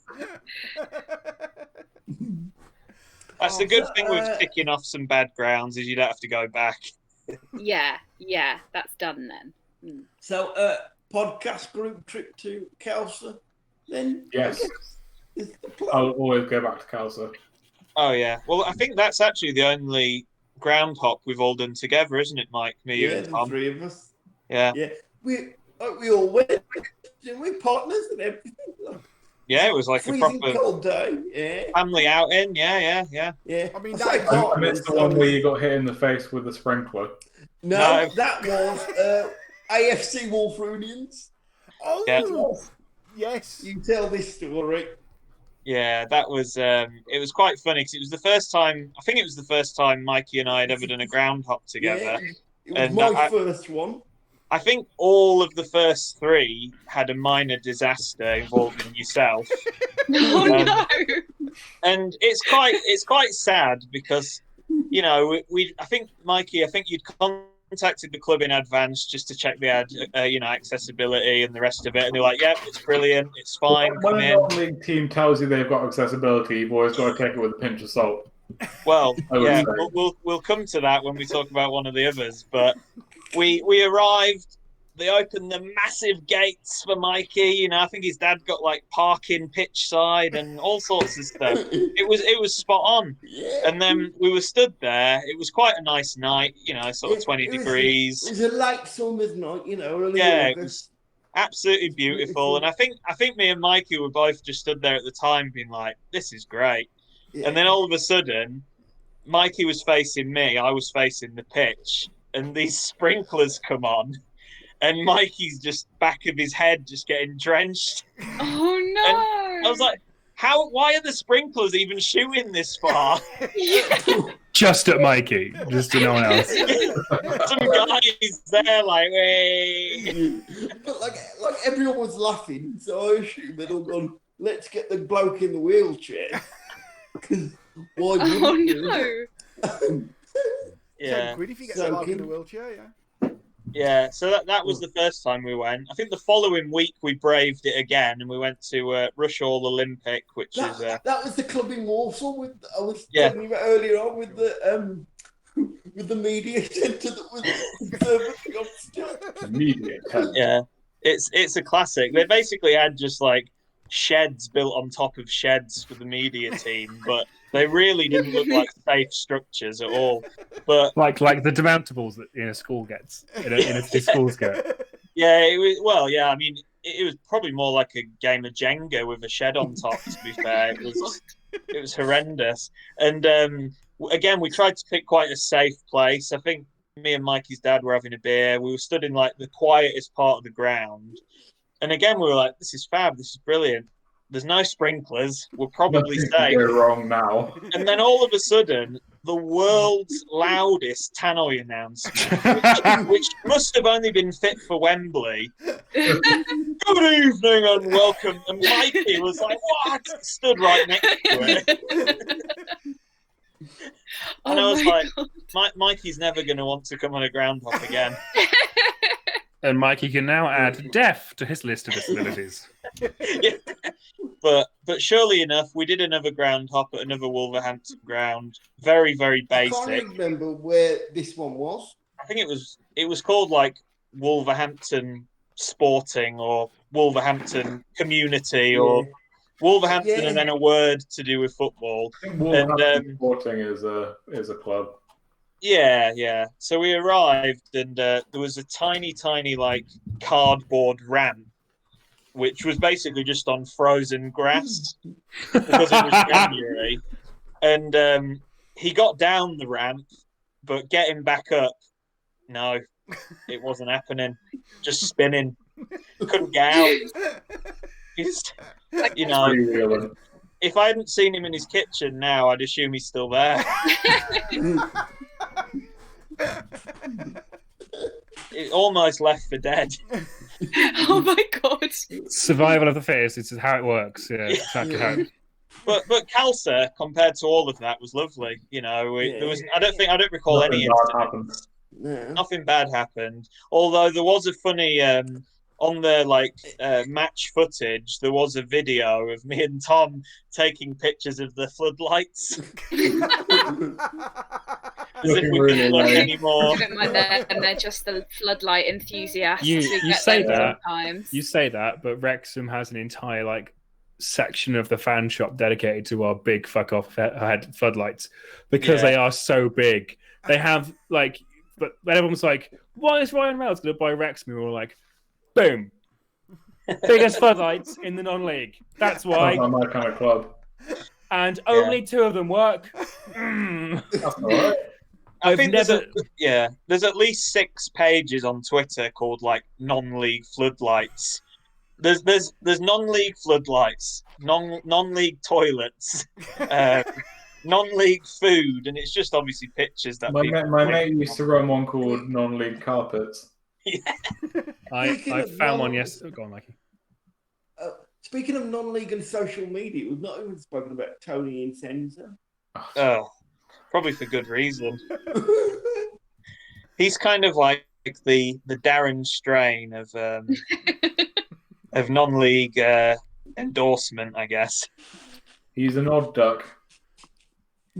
That's the good thing with ticking off some bad grounds, is you don't have to go back. Yeah, that's done then. So, podcast group trip to Kelsa, then? Yes. Is the plan. I'll always go back to Kelsa. Oh, yeah. Well, I think that's actually the only ground hop we've all done together, isn't it, Mike? Me, you, and the Tom. 3 of us. Yeah. Yeah. We all went, didn't we? Partners and everything. Yeah, it was like a Freezing proper cold day. Yeah. family outing. Yeah. Yeah. I mean, say that- I missed the one where you got hit in the face with a sprinkler. No, No. that was AFC Wolverunians. Oh, Yeah. yes. You tell this story. Yeah, that was it was quite funny because it was the first time, I think it was the first time Mikey and I had ever done a ground hop together. Yeah, it was And my first one. I think all of the first 3 had a minor disaster involving yourself. Oh no! And it's quite sad because, I think Mikey, you'd contacted the club in advance just to check they had, accessibility and the rest of it, and they're like, "Yep, it's brilliant, it's fine, When come a in." non-league team tells you they've got accessibility, you've always got to take it with a pinch of salt. Well, I would yeah, say. we'll come to that when we talk about one of the others. But we arrived. They opened the massive gates for Mikey. I think his dad got like parking pitch side and all sorts of stuff. It was spot on. Yeah. And then we were stood there. It was quite a nice night, sort of 20 It was degrees. a late summer's night, early Yeah, it August. Absolutely beautiful. And I think me and Mikey were both just stood there at the time being like, this is great. Yeah. And then all of a sudden, Mikey was facing me, I was facing the pitch, and these sprinklers come on. And Mikey's just back of his head just getting drenched. Oh no! I was like, why are the sprinklers even shooting this far? Just at Mikey, just to no one else. Some guys there like, hey. But like everyone was laughing, so I assume they'd all gone, let's get the bloke in the wheelchair. Because why Oh wouldn't you? no! Yeah. 10 quid if you get So the bloke in can- the wheelchair, yeah. Yeah, so that was the first time we went. I think the following week we braved it again and we went to Rushall Olympic, which is That was the club in Warsaw. I was Yeah. telling you about earlier on with the media centre that was conservative upstairs. Immediate tent. yeah, it's a classic. They basically had just like sheds built on top of sheds for the media team, but they really didn't look like safe structures at all. But like the demountables that a school gets in a schools get. yeah, it was. Well, yeah, I mean, it was probably more like a game of Jenga with a shed on top. To be fair, it was horrendous. And again, we tried to pick quite a safe place. I think me and Mikey's dad were having a beer. We were stood in like the quietest part of the ground. And again, we were like, "This is fab. This is brilliant. There's no sprinklers. We're probably Nothing safe." can go wrong now. And then all of a sudden, the world's loudest tannoy announcement, which must have only been fit for Wembley. Good evening and welcome. And Mikey was like, "What?" Stood right next to it. And I was like, Mikey's never going to want to come on a groundhop again. And Mikey can now add deaf to his list of disabilities. Yeah. But surely enough, we did another ground hop at another Wolverhampton ground. Very, very I basic. can't remember where this one was. I think it was called like Wolverhampton Sporting or Wolverhampton Community or Wolverhampton and then a word to do with football. I think Wolverhampton Sporting is a club. Yeah. So we arrived and there was a tiny like cardboard ramp, which was basically just on frozen grass because it was January. And he got down the ramp, but getting back up, no, it wasn't happening. Just spinning. Couldn't get out. He's, you know, if I hadn't seen him in his kitchen now, I'd assume he's still there. It almost left for dead. Oh my god! Survival of the fittest. It's how it works. Yeah, exactly how. But Calcer, compared to all of that, was lovely. You know, there was. I don't recall Nothing any bad incidents. Yeah. Nothing bad happened. Although there was a funny on the match footage. There was a video of me and Tom taking pictures of the floodlights. As if we Really didn't look lame. anymore. Don't mind them, they're just the floodlight enthusiasts. You who get say them that. sometimes. You say that, but Wrexham has an entire section of the fan shop dedicated to our big fuck off head floodlights because they are so big. They have but when everyone's like, "Why is Ryan Reynolds going to buy Wrexham?" We were like, "Boom, biggest floodlights in the non-league. That's why." Sounds like my kind of club. And only 2 of them work. That's all right. I think there's at least 6 pages on Twitter called like non-league floodlights. There's non-league floodlights, non-league toilets, non-league food, and it's just obviously pictures that My mate used to run one called non-league carpets. I Speaking of found one yesterday. Go on, Mikey. Speaking of non-league and social media, we've not even spoken about Tony Incenza. Oh, probably for good reason. He's kind of like the Darren Strain of non-league endorsement, I guess. He's an odd duck.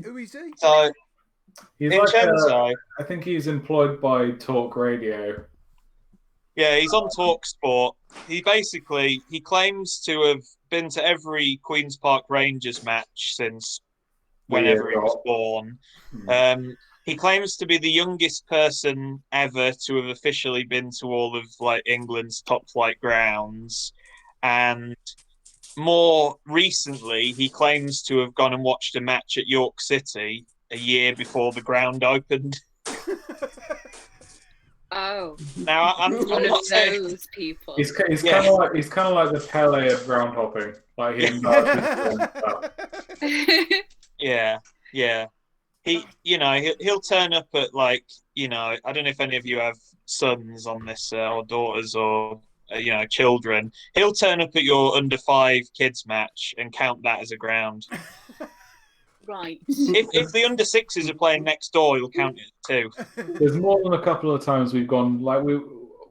Who is he? So He's Vincenzo, I think he's employed by Talk Radio. yeah, he's on TalkSport. He claims to have been to every Queen's Park Rangers match since whenever he was born. He claims to be the youngest person ever to have officially been to all of England's top flight grounds, and more recently, he claims to have gone and watched a match at York City a year before the ground opened. Oh, Now, I'm one not of saying those people. He's kind of like the Pele of ground hopping. Like he Yeah. He'll turn up at I don't know if any of you have sons on this or daughters or children. He'll turn up at your under 5 kids match and count that as a ground. Right. If the under 6s are playing next door, he'll count it too. There's more than a couple of times we've gone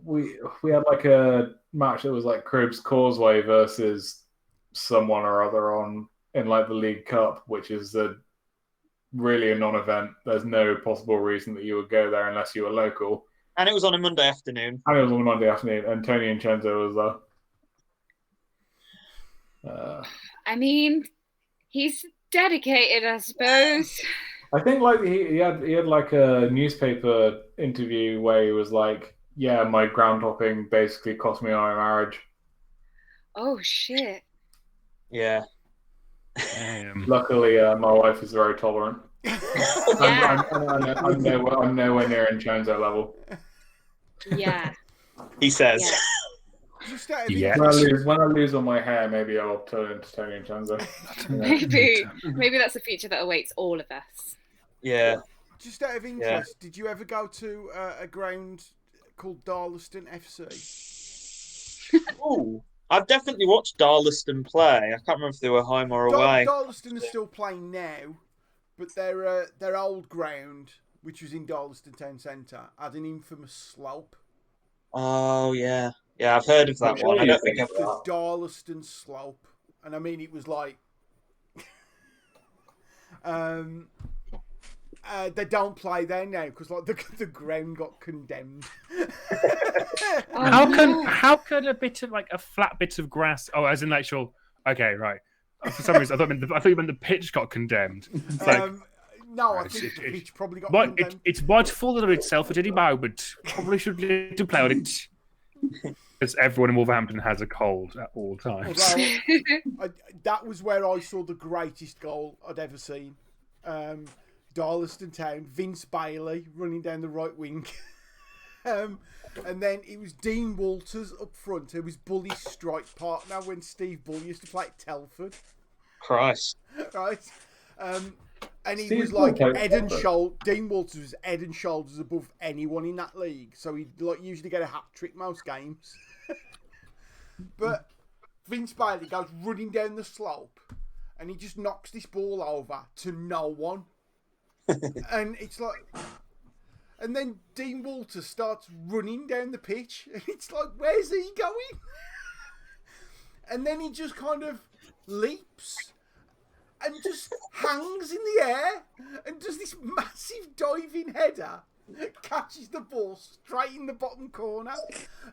we had a match that was like Cribs Causeway versus someone or other in the League Cup, which is really a non-event. There's no possible reason that you would go there unless you were local. And it was on a Monday afternoon. And it was on a Monday afternoon, and Tony Incenzo was there. I mean, he's dedicated, I suppose. I think like he had like a newspaper interview where he was like, "Yeah, my ground hopping basically cost me my marriage." Oh shit. Yeah. Luckily, my wife is very tolerant. Yeah. I'm nowhere near Encanto level. Yeah. He says. Yeah. Just out of Yeah. When I lose all my hair, maybe I'll turn into Tony Encanto. Maybe that's a feature that awaits all of us. Yeah. Just out of interest, did you ever go to a ground called Darlaston FC? Ooh. I've definitely watched Darlaston play. I can't remember if they were home or away. Darlaston are still playing now, but their old ground, which was in Darlaston Town Centre, had an infamous slope. Oh yeah. Yeah, I've heard of that one. I don't think I've The Darlaston slope, and I mean it was like they don't play there now because like the ground got condemned. How could a bit of like a flat bit of grass? Oh, as in the actual. Okay, right. For some reason, I thought you meant the pitch got condemned. It's like, no, I think the pitch probably got but condemned. it's fallen on itself at any moment. Probably should to play on it. Because everyone in Wolverhampton has a cold at all times. Although, that was where I saw the greatest goal I'd ever seen. Darlaston Town, Vince Bailey running down the right wing. And then it was Dean Walters up front, who was Bully's strike partner when Steve Bull used to play at Telford. Christ. Right? And he Steve was like Bull head and shoulders. Dean Walters was head and shoulders above anyone in that league. So he'd like usually get a hat trick most games. But Vince Bailey goes running down the slope and he just knocks this ball over to no one. And it's like, and then Dean Walters starts running down the pitch and it's like, where's he going? And then he just kind of leaps and just hangs in the air and does this massive diving header, catches the ball straight in the bottom corner.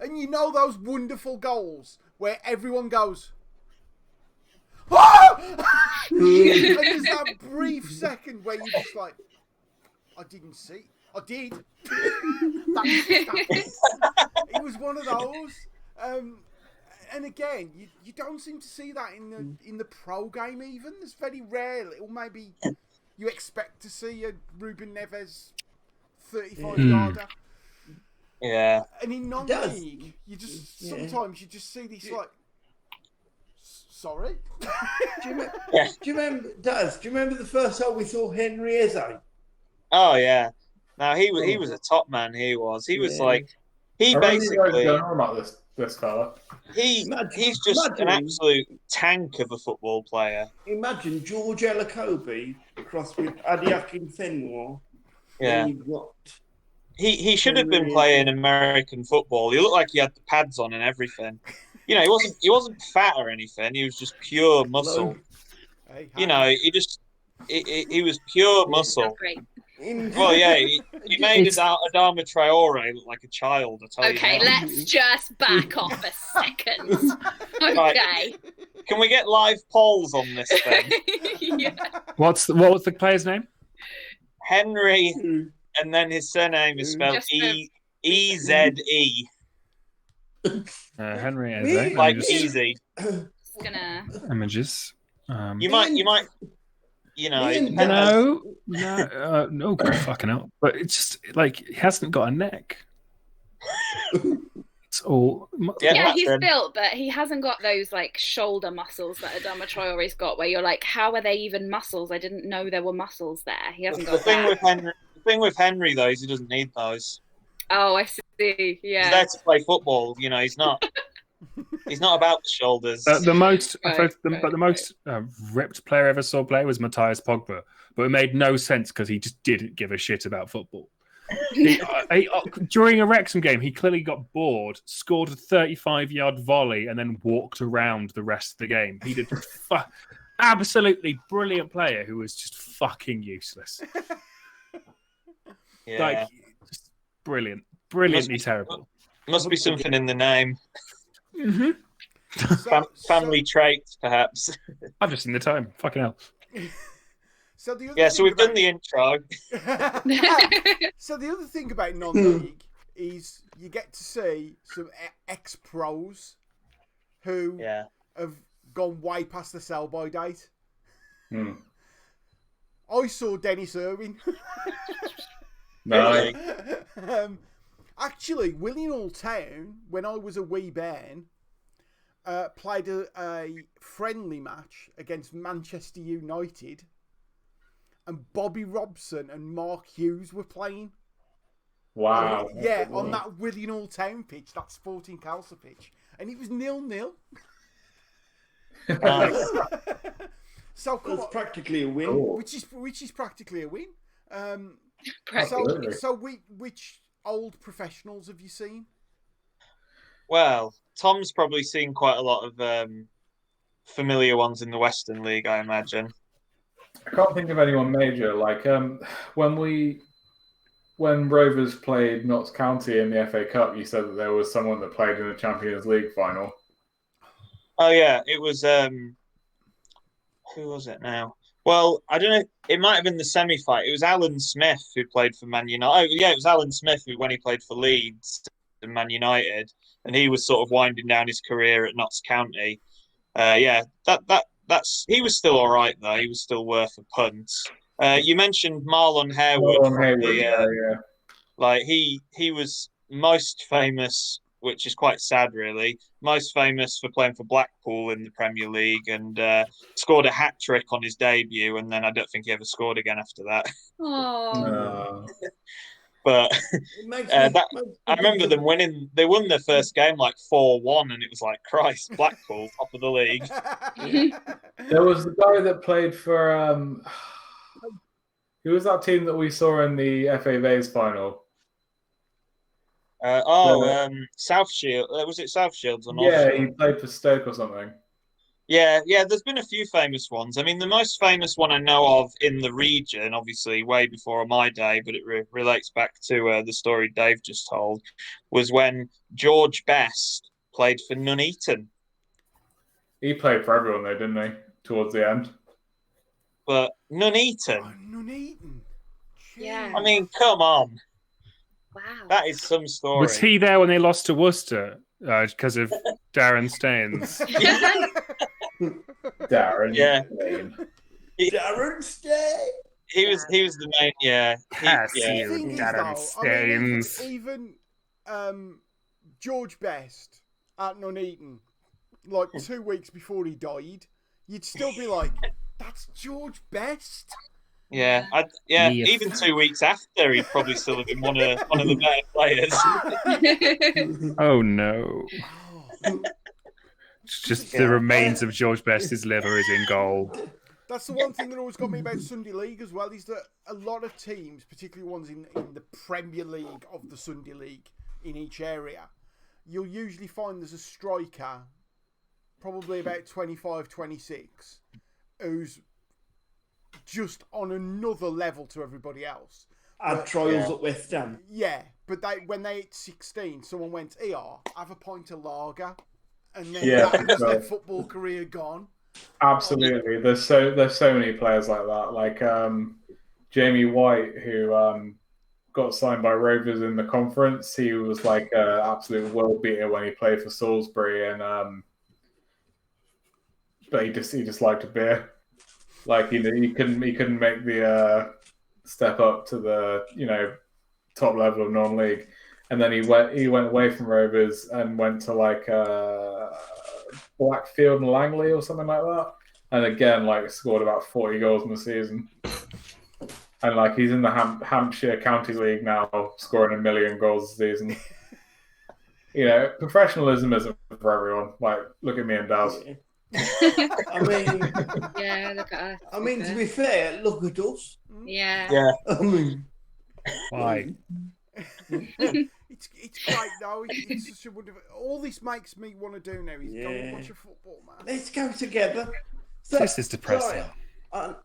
And you know those wonderful goals where everyone goes, oh! And there's that brief second where you're just like, I didn't see. I did. It was one of those. And again, you don't seem to see that in the pro game even. It's very rare. Or maybe you expect to see a Ruben Neves 35-yarder. Yeah. And in non-league, you just sometimes you just see this like, sorry. Do you remember the first time we saw Henry Eze? Oh yeah. Now he was a top man. He was like he basically Don't know about this fella. he's just an absolute tank of a football player. Imagine George Elokobi crossed with Adiakin Fenwar. Yeah. He should have been playing American football. He looked like he had the pads on and everything. You know, he wasn't fat or anything. He was just pure muscle. You know, he was pure muscle. Great. Well, yeah, he made his Adama Traore look like a child. I tell you. Okay, let's just back off a second. Okay. Right. Can we get live polls on this thing? Yeah. What was the player's name? Henry, and then his surname is spelled E-Z-E. Henry Eze. Like easy. Just gonna... Images. You might, you know. It depends. No, fucking hell. But it's just like he hasn't got a neck. It's all. Yeah, he's built, but he hasn't got those like shoulder muscles that Adama Traore's got. Where you're like, how are they even muscles? I didn't know there were muscles there. He hasn't got The thing with Henry though is he doesn't need those. Oh, I see. Yeah. He's there to play football. You know, he's not. He's not about the shoulders. The most ripped player I ever saw play was Matthias Pogba, but it made no sense because he just didn't give a shit about football. During a Wrexham game, he clearly got bored, scored a 35-yard volley, and then walked around the rest of the game. He did absolutely brilliant player who was just fucking useless. Yeah. Like, just brilliantly terrible. Must be something in the name. Mm-hmm. Family traits, perhaps. I've just seen the time. Fucking hell. So the other Yeah, thing so we've about, done the intro. So the other thing about non-league is you get to see some ex-pros who Yeah. have gone way past the sell-by date. Hmm. I saw Dennis Irwin. No. Really? Actually, Willinghall Town, when I was a wee bairn, played a friendly match against Manchester United, and Bobby Robson and Mark Hughes were playing. Wow. Yeah, on that Willinghall Town pitch, that Sporting Calcer pitch, and it was 0-0. Nice. So come That's on, practically a win. Cool. which is practically a win. Practically. So which old professionals have you seen? Well, Tom's probably seen quite a lot of familiar ones in the Western League, I imagine. I can't think of anyone major. Like when Rovers played Notts County in the FA Cup, you said that there was someone that played in the Champions League final. Oh yeah, it was who was it now? Well, I don't know. It might have been the semi-fight. It was Alan Smith who played for Man United. Oh yeah, it was Alan Smith when he played for Leeds and Man United, and he was sort of winding down his career at Notts County. Yeah, that's he was still all right though. He was still worth a punt. You mentioned Marlon Harewood. Marlon Harewood, yeah. Like he was most famous, which is quite sad, really. Most famous for playing for Blackpool in the Premier League and scored a hat trick on his debut, and then I don't think he ever scored again after that. Oh. But I I remember them winning. They won their first game like 4-1, and it was like, Christ, Blackpool, top of the league. There was the guy that played for who was that team that we saw in the FA Vase final? South Shield. Was it South Shields or North Yeah, Shields? he played for Stoke or something. Yeah. There's been a few famous ones. I mean, the most famous one I know of in the region, obviously way before my day, but it relates back to the story Dave just told, was when George Best played for Nuneaton. He played for everyone though, didn't he? Towards the end. But Nuneaton, Oh, Nuneaton. Yeah. I mean, come on, Wow. that is some story. Was he there when they lost to Worcester because of Darren Staines? Darren. Yeah. Darren Stay. He was the main. Yeah. Cassie. Yeah. The thing is, Darren though, I mean, Staines. even George Best at Nuneaton, like 2 weeks before he died, you'd still be like, "That's George Best." Yeah, Yeah. even 2 weeks after, he'd probably still have been one of the better players. Oh no. Oh, It's just the remains of George Best's liver is in goal. that's the one thing that always got me about Sunday League as well, is that a lot of teams, particularly ones in the Premier League of the Sunday League in each area, you'll usually find there's a striker, probably about 25, 26, who's just on another level to everybody else. Had trials at West Ham. Yeah, but when they hit 16, someone went, "Here, have a pint of lager," and then Yeah, that was their right. football career gone. Absolutely. There's so many players like that. Like Jamie White, who got signed by Rovers in the conference. He was like an absolute world beater when he played for Salisbury, and but he just liked a beer. Like he couldn't make the step up to the top level of non-league, and then he went away from Rovers and went to like Blackfield and Langley or something like that, and again like scored about 40 goals in the season, and like he's in the Hampshire County League now, scoring 1 million goals a season. Professionalism isn't for everyone. Like, look at me and Daz. I mean, Yeah, look at us. I mean, to be fair, look at us. Yeah. Yeah. I mean, Why? It's great though. It's such a wonderful. All this makes me want to do now is go and watch a football match. let's go together. So, This is depressing. I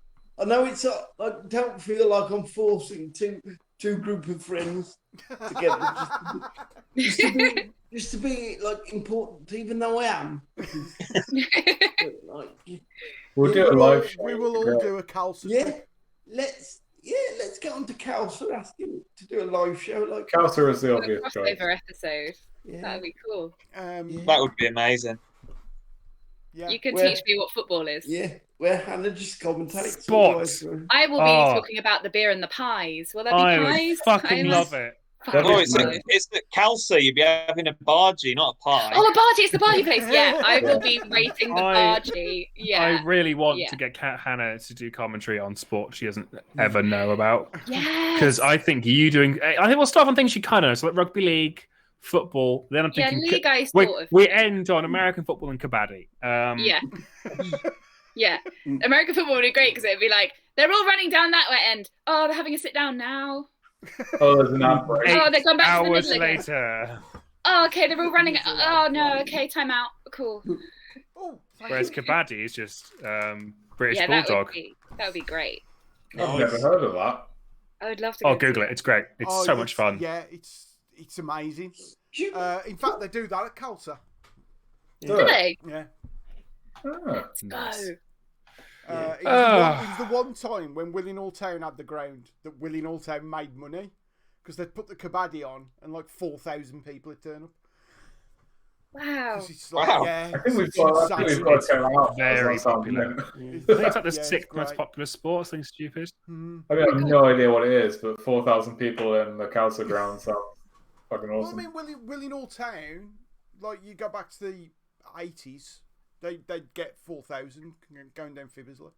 know it's. I don't feel like I'm forcing two group of friends together. Just just to be like important, even though I am. Like, We'll do a live show. We will all do a Calcer. let's get on to Calcer. Ask him to do a live show. Like Calcer is the obvious choice. Crossover episode. Yeah. That'd be cool. That would be amazing. Yeah. You can teach me what football is. Yeah, where Hannah just commentates. Sports. I will be talking about the beer and the pies. Will there be I pies? would fucking love it. No, it's the Calcer. You'd be having a bargee, not a pie. Oh, a bargee! It's the bargee place. Yeah, I will be rating the bargee. Yeah, I really want to get Kat Hannah to do commentary on sport she doesn't ever know about. Yeah, because I think we'll start on things you kind of know, so like rugby league, football. Then I'm thinking, league I we end on American football and kabaddi. Yeah. American football would be great because it'd be like they're all running down that end. Oh, they're having a sit down now. Oh, there's an outbreak. Oh, they've gone back to the hours middle again. later. Oh, okay, they're all running. Oh no, okay, time out. Cool. Whereas kabaddi is just British Bulldog. That would be great. I've never heard of that. I would love to. Oh, Google it. It's great. It's so much fun. Yeah, it's amazing. In fact, they do that at Calcer. Do they? Yeah. Let's go. It was the one time when Willing All Town had the ground that Willing All Town made money because they'd put the kabaddi on and like 4,000 people would turn up. Wow. It's like, I think we've got to go out. Very popular. I think it's like the sixth most popular sport. Something stupid. I mean, I have no idea what it is, but 4,000 people in the Calcer ground sounds fucking awesome. Well, I mean, Willing All Town, like you go back to the 80s. They'd get 4,000 going down Fibbersley.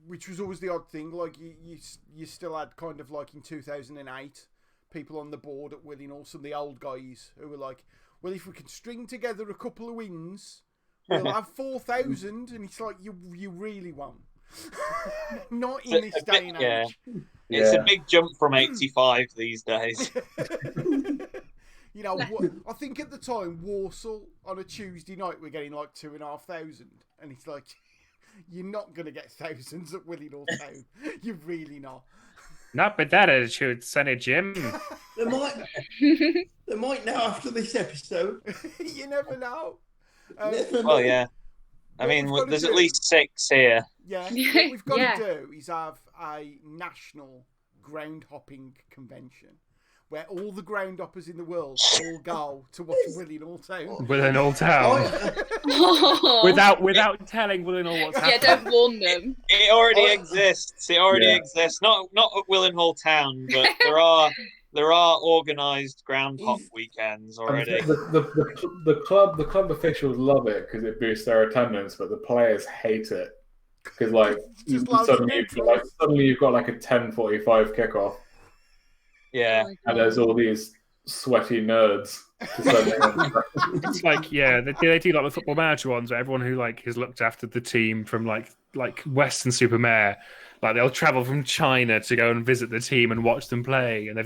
Which was always the odd thing. Like you still had kind of like in 2008 people on the board at Willing All, some of the old guys who were like, well, if we can string together a couple of wins, we'll have 4,000. And it's like you really won't. Not in this day and age. It's a big jump from 85 these days. You know, I think at the time, Walsall on a Tuesday night, we're getting like 2,500. And it's like, you're not going to get thousands at Willing All Town. You're really not. Not with that attitude, Sonny Jim. They might know after this episode. You never know. Well, yeah. I mean, there's at least 6 here. Yeah. What we've got to do is have a national ground hopping convention where all the ground hoppers in the world all go to watch Willing All Town. Willing All Town. Without telling Willing All what's happening. Yeah, don't warn them. It already exists. It already exists. Not at Willing All Town, but there are organised ground hop weekends already. The club officials love it because it boosts their attendance, but the players hate it because suddenly you've got like a 10:45 kickoff. Yeah, and there's all these sweaty nerds. It's like they do like the Football Manager ones where everyone who like has looked after the team from like Western Supermare, like they'll travel from China to go and visit the team and watch them play, and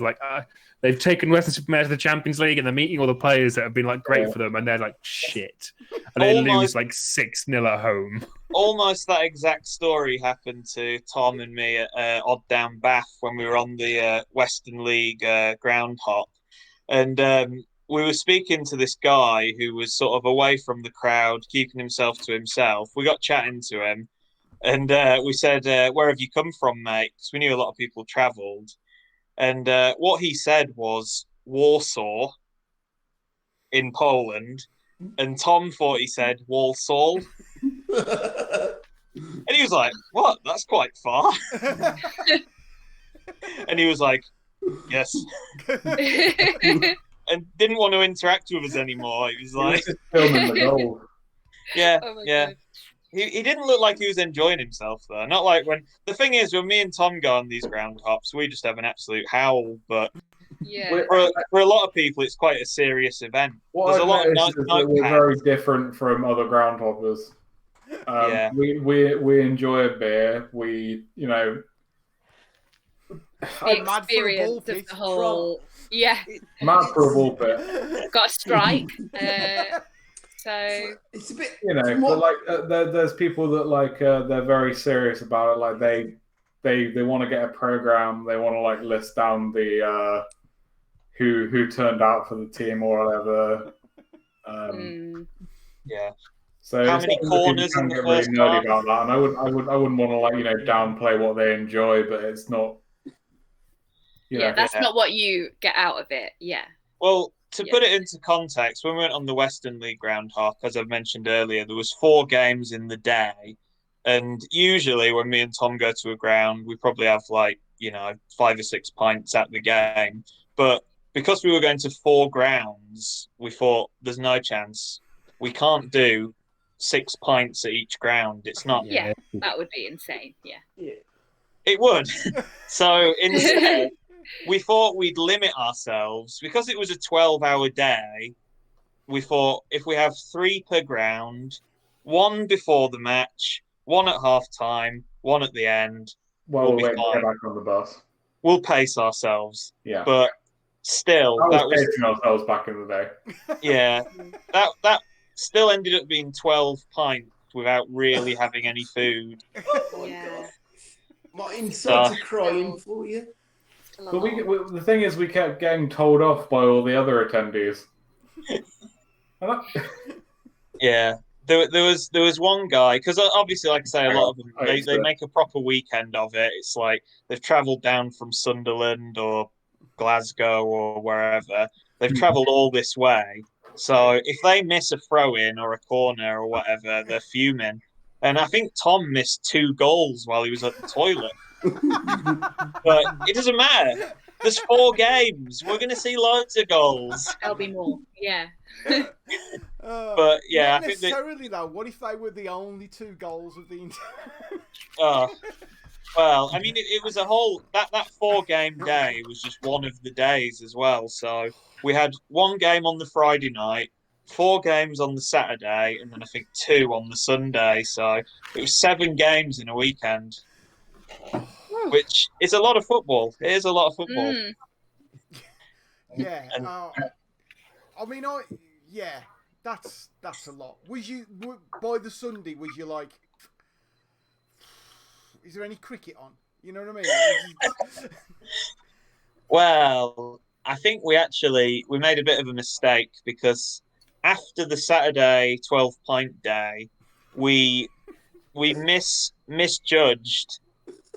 they've taken Western Supermare to the Champions League and they're meeting all the players that have been like great for them, and they're like shit, and they lose like 6-0 at home. Almost that exact story happened to Tom and me at Odd Down Bath when we were on the Western League ground hop. And we were speaking to this guy who was sort of away from the crowd, keeping himself to himself. We got chatting to him and we said, where have you come from, mate? Because we knew a lot of people travelled. And what he said was Warsaw in Poland. And Tom thought he said Walsall. And he was like, what? That's quite far. And he was like, yes. And didn't want to interact with us anymore. He was like, filming the goal. Yeah, Oh my God. He didn't look like he was enjoying himself though. Not like when the thing is when me and Tom go on these ground hops, we just have an absolute howl. But for a lot of people, it's quite a serious event. There's a lot of we're very different from other ground hoppers. We enjoy a beer. We The experience of the whole. Yeah. Mad for a ball pit. Got a strike. So it's a bit, but like there's people that like they're very serious about it. Like they want to get a program. They want to like list down the who turned out for the team or whatever. Yeah. So How many corners can in the get really first nerdy half? about that, and I wouldn't want to downplay what they enjoy, but it's not. That's not what you get out of it. Yeah. Well, to put it into context, when we went on the Western League Groundhog, as I've mentioned earlier, there was 4 games in the day, and usually when me and Tom go to a ground, we probably have 5 or 6 pints at the game. But because we were going to 4 grounds, we thought there's no chance. We can't do 6 pints at each ground. It's not. Yeah, that would be insane. Yeah. It would. So instead, we thought we'd limit ourselves because it was a 12-hour day. We thought if we have 3 per ground, 1 before the match, 1 at half time, 1 at the end. We'll get back on the bus. We'll pace ourselves. Yeah. But still, that was pacing ourselves back in the day. Yeah. That still ended up being 12 pints without really having any food. Yeah. My insides are crying for you. But the thing is, we kept getting told off by all the other attendees. Yeah. There was one guy, because obviously, like I say, a lot of them, they make a proper weekend of it. It's like they've travelled down from Sunderland or Glasgow or wherever. They've travelled all this way. So if they miss a throw-in or a corner or whatever, they're fuming. And I think Tom missed 2 goals while he was at the toilet. But it doesn't matter. There's 4 games. We're going to see loads of goals. There'll be more. Yeah. But yeah, not I think necessarily though. What if they were the only 2 goals of the entire? Well, I mean, it was a whole that 4-game day was just one of the days as well. So we had 1 game on the Friday night, 4 games on the Saturday, and then I think 2 on the Sunday. So it was 7 games in a weekend, which is a lot of football. It is a lot of football. Yeah. I mean, that's a lot. Was you by the Sunday? Was you like? Is there any cricket on? You know what I mean? Well, I think we made a bit of a mistake because after the Saturday 12-pint day, we misjudged,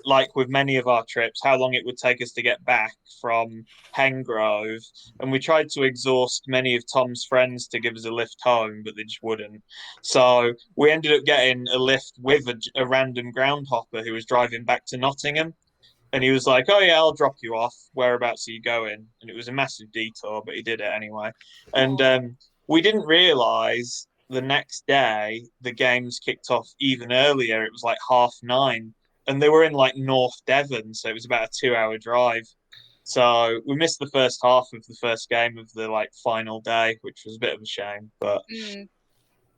like with many of our trips, how long it would take us to get back from Hengrove, and we tried to exhaust many of Tom's friends to give us a lift home, but they just wouldn't. So we ended up getting a lift with a random groundhopper who was driving back to Nottingham, and he was like, "Oh yeah, I'll drop you off. Whereabouts are you going?" And it was a massive detour, but he did it anyway. And we didn't realise the next day the games kicked off even earlier. It was like 9:30. And they were in like North Devon, so it was about a 2-hour drive. So we missed the first half of the first game of the final day, which was a bit of a shame. But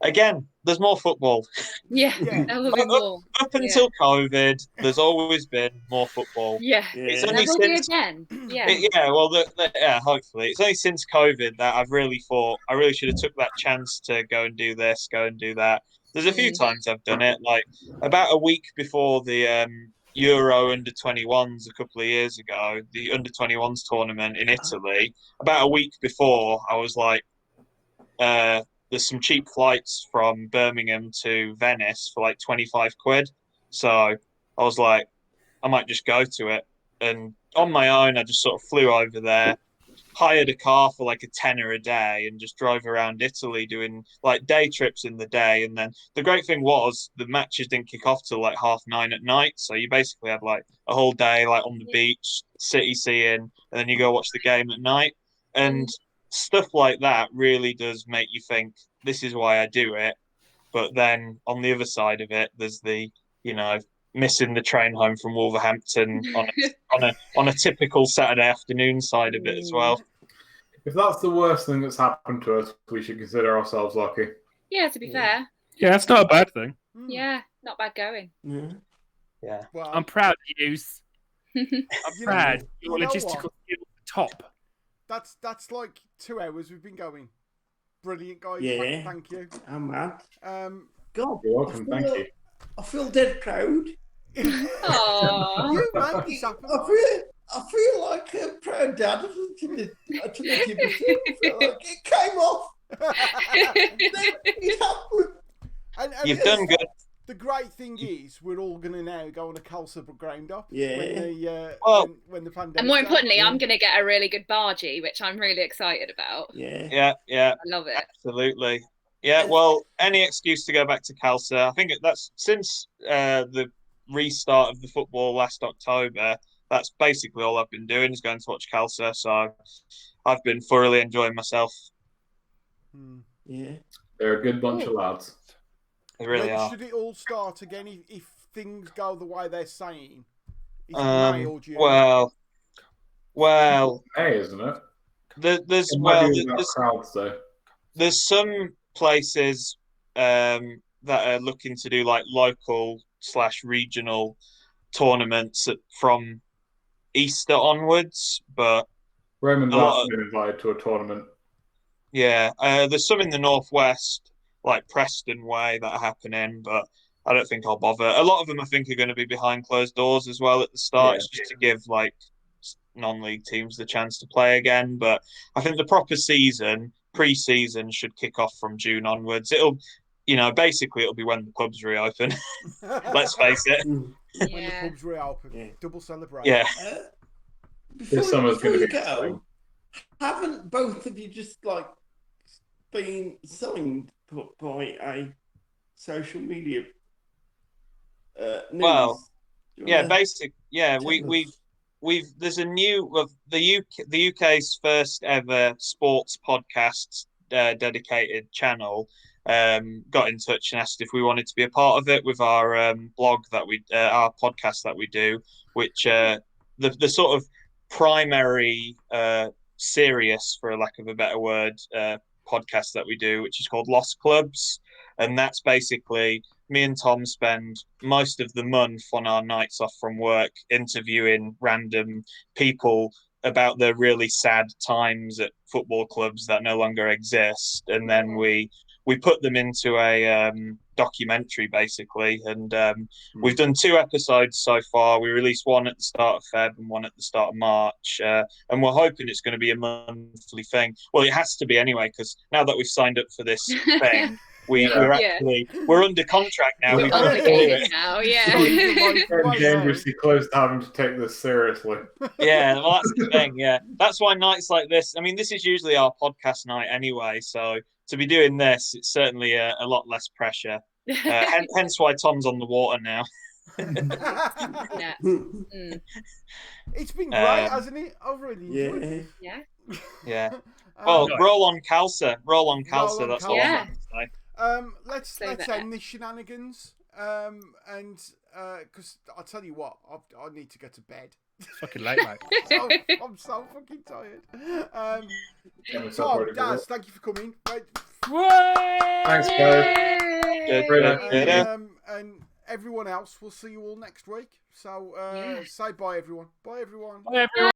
again, there's more football. Yeah. There will be more. Up until COVID, there's always been more football. Yeah. It's There only will be since again. Yeah. hopefully. It's only since COVID that I've really thought I really should have took that chance to go and do this, go and do that. There's a few times I've done it, like about a week before the Euro under-21s a couple of years ago, the under-21s tournament in Italy. About a week before, I was like, there's some cheap flights from Birmingham to Venice for like 25 quid. So I was like, I might just go to it. And on my own, I just sort of flew over there, hired a car for like a tenner a day and just drove around Italy doing like day trips in the day. And then the great thing was the matches didn't kick off till like 9:30 at night. So you basically had like a whole day like on the beach, city seeing, and then you go watch the game at night. And stuff like that really does make you think, this is why I do it. But then on the other side of it, there's the, missing the train home from Wolverhampton on a typical Saturday afternoon side of it as well. If that's the worst thing that's happened to us, we should consider ourselves lucky. Yeah, to be fair. Yeah, that's not a bad thing. Yeah, not bad going. Yeah. Well, I'm proud of you. I'm proud. You Your know logistical what? skills are top. That's like 2 hours we've been going. Brilliant, guys. Yeah. Thank you. Oh man. God. You're welcome. Thank you. I feel dead proud. Aww. You made this happen. I feel like a proud dad. I took a tip. I feel like it came off. It happened. And You've done good. The great thing is, we're all going to now go on a Calcer ground up Yeah. when the pandemic. And more importantly, I'm going to get a really good bargee, which I'm really excited about. Yeah. Yeah. I love it. Absolutely. Yeah, well, any excuse to go back to Calcer. I think that's since the restart of the football last October. That's basically all I've been doing is going to watch Calcer. So I've been thoroughly enjoying myself. Yeah. They're a good bunch of lads. They really when are. should it all start again if things go the way they're saying? Is it May or June? Well, Hey, isn't it? There's some places that are looking to do like local/regional tournaments from Easter onwards, but Roman's last been invited to a tournament. Yeah, there's some in the northwest, like Preston way, that are happening, but I don't think I'll bother. A lot of them, I think, are going to be behind closed doors as well at the start. It's just to give like non-league teams the chance to play again. But I think the proper season, pre-season, should kick off from June onwards. Basically, it'll be when the pubs reopen. Let's face it. When the pubs reopen, double celebration. Yeah. This summer's going to be go. Haven't both of you just like been signed by a social media news? Well, yeah, we've there's a new the UK's first ever sports podcast dedicated channel got in touch and asked if we wanted to be a part of it with our blog that our podcast that we do, which the sort of primary serious, for a lack of a better word, podcast that we do, which is called Lost Clubs. And that's basically me and Tom spend most of the month on our nights off from work interviewing random people about the really sad times at football clubs that no longer exist. And then we put them into a documentary, basically. And we've done 2 episodes so far. We released one at the start of Feb and one at the start of March. And we're hoping it's going to be a monthly thing. Well, it has to be anyway, because now that we've signed up for this thing, we're under contract now. We're obligated now, yeah. Dangerously close to having to take this seriously. Yeah, well, that's the thing. Yeah, that's why nights like this. I mean, this is usually our podcast night anyway, so to be doing this, it's certainly a lot less pressure. Hence why Tom's on the water now. Yeah. It's been great, hasn't it? I've really enjoyed it. Yeah. Well, roll on Calcer. That's all I'm going to say. Let's end this shenanigans. And because I'll tell you what, I need to go to bed. It's fucking late, mate. I'm so fucking tired. Tom, Daz, thank you for coming. Thanks, guys. And everyone else, we'll see you all next week. So say bye, everyone. Bye, everyone. Bye, everyone.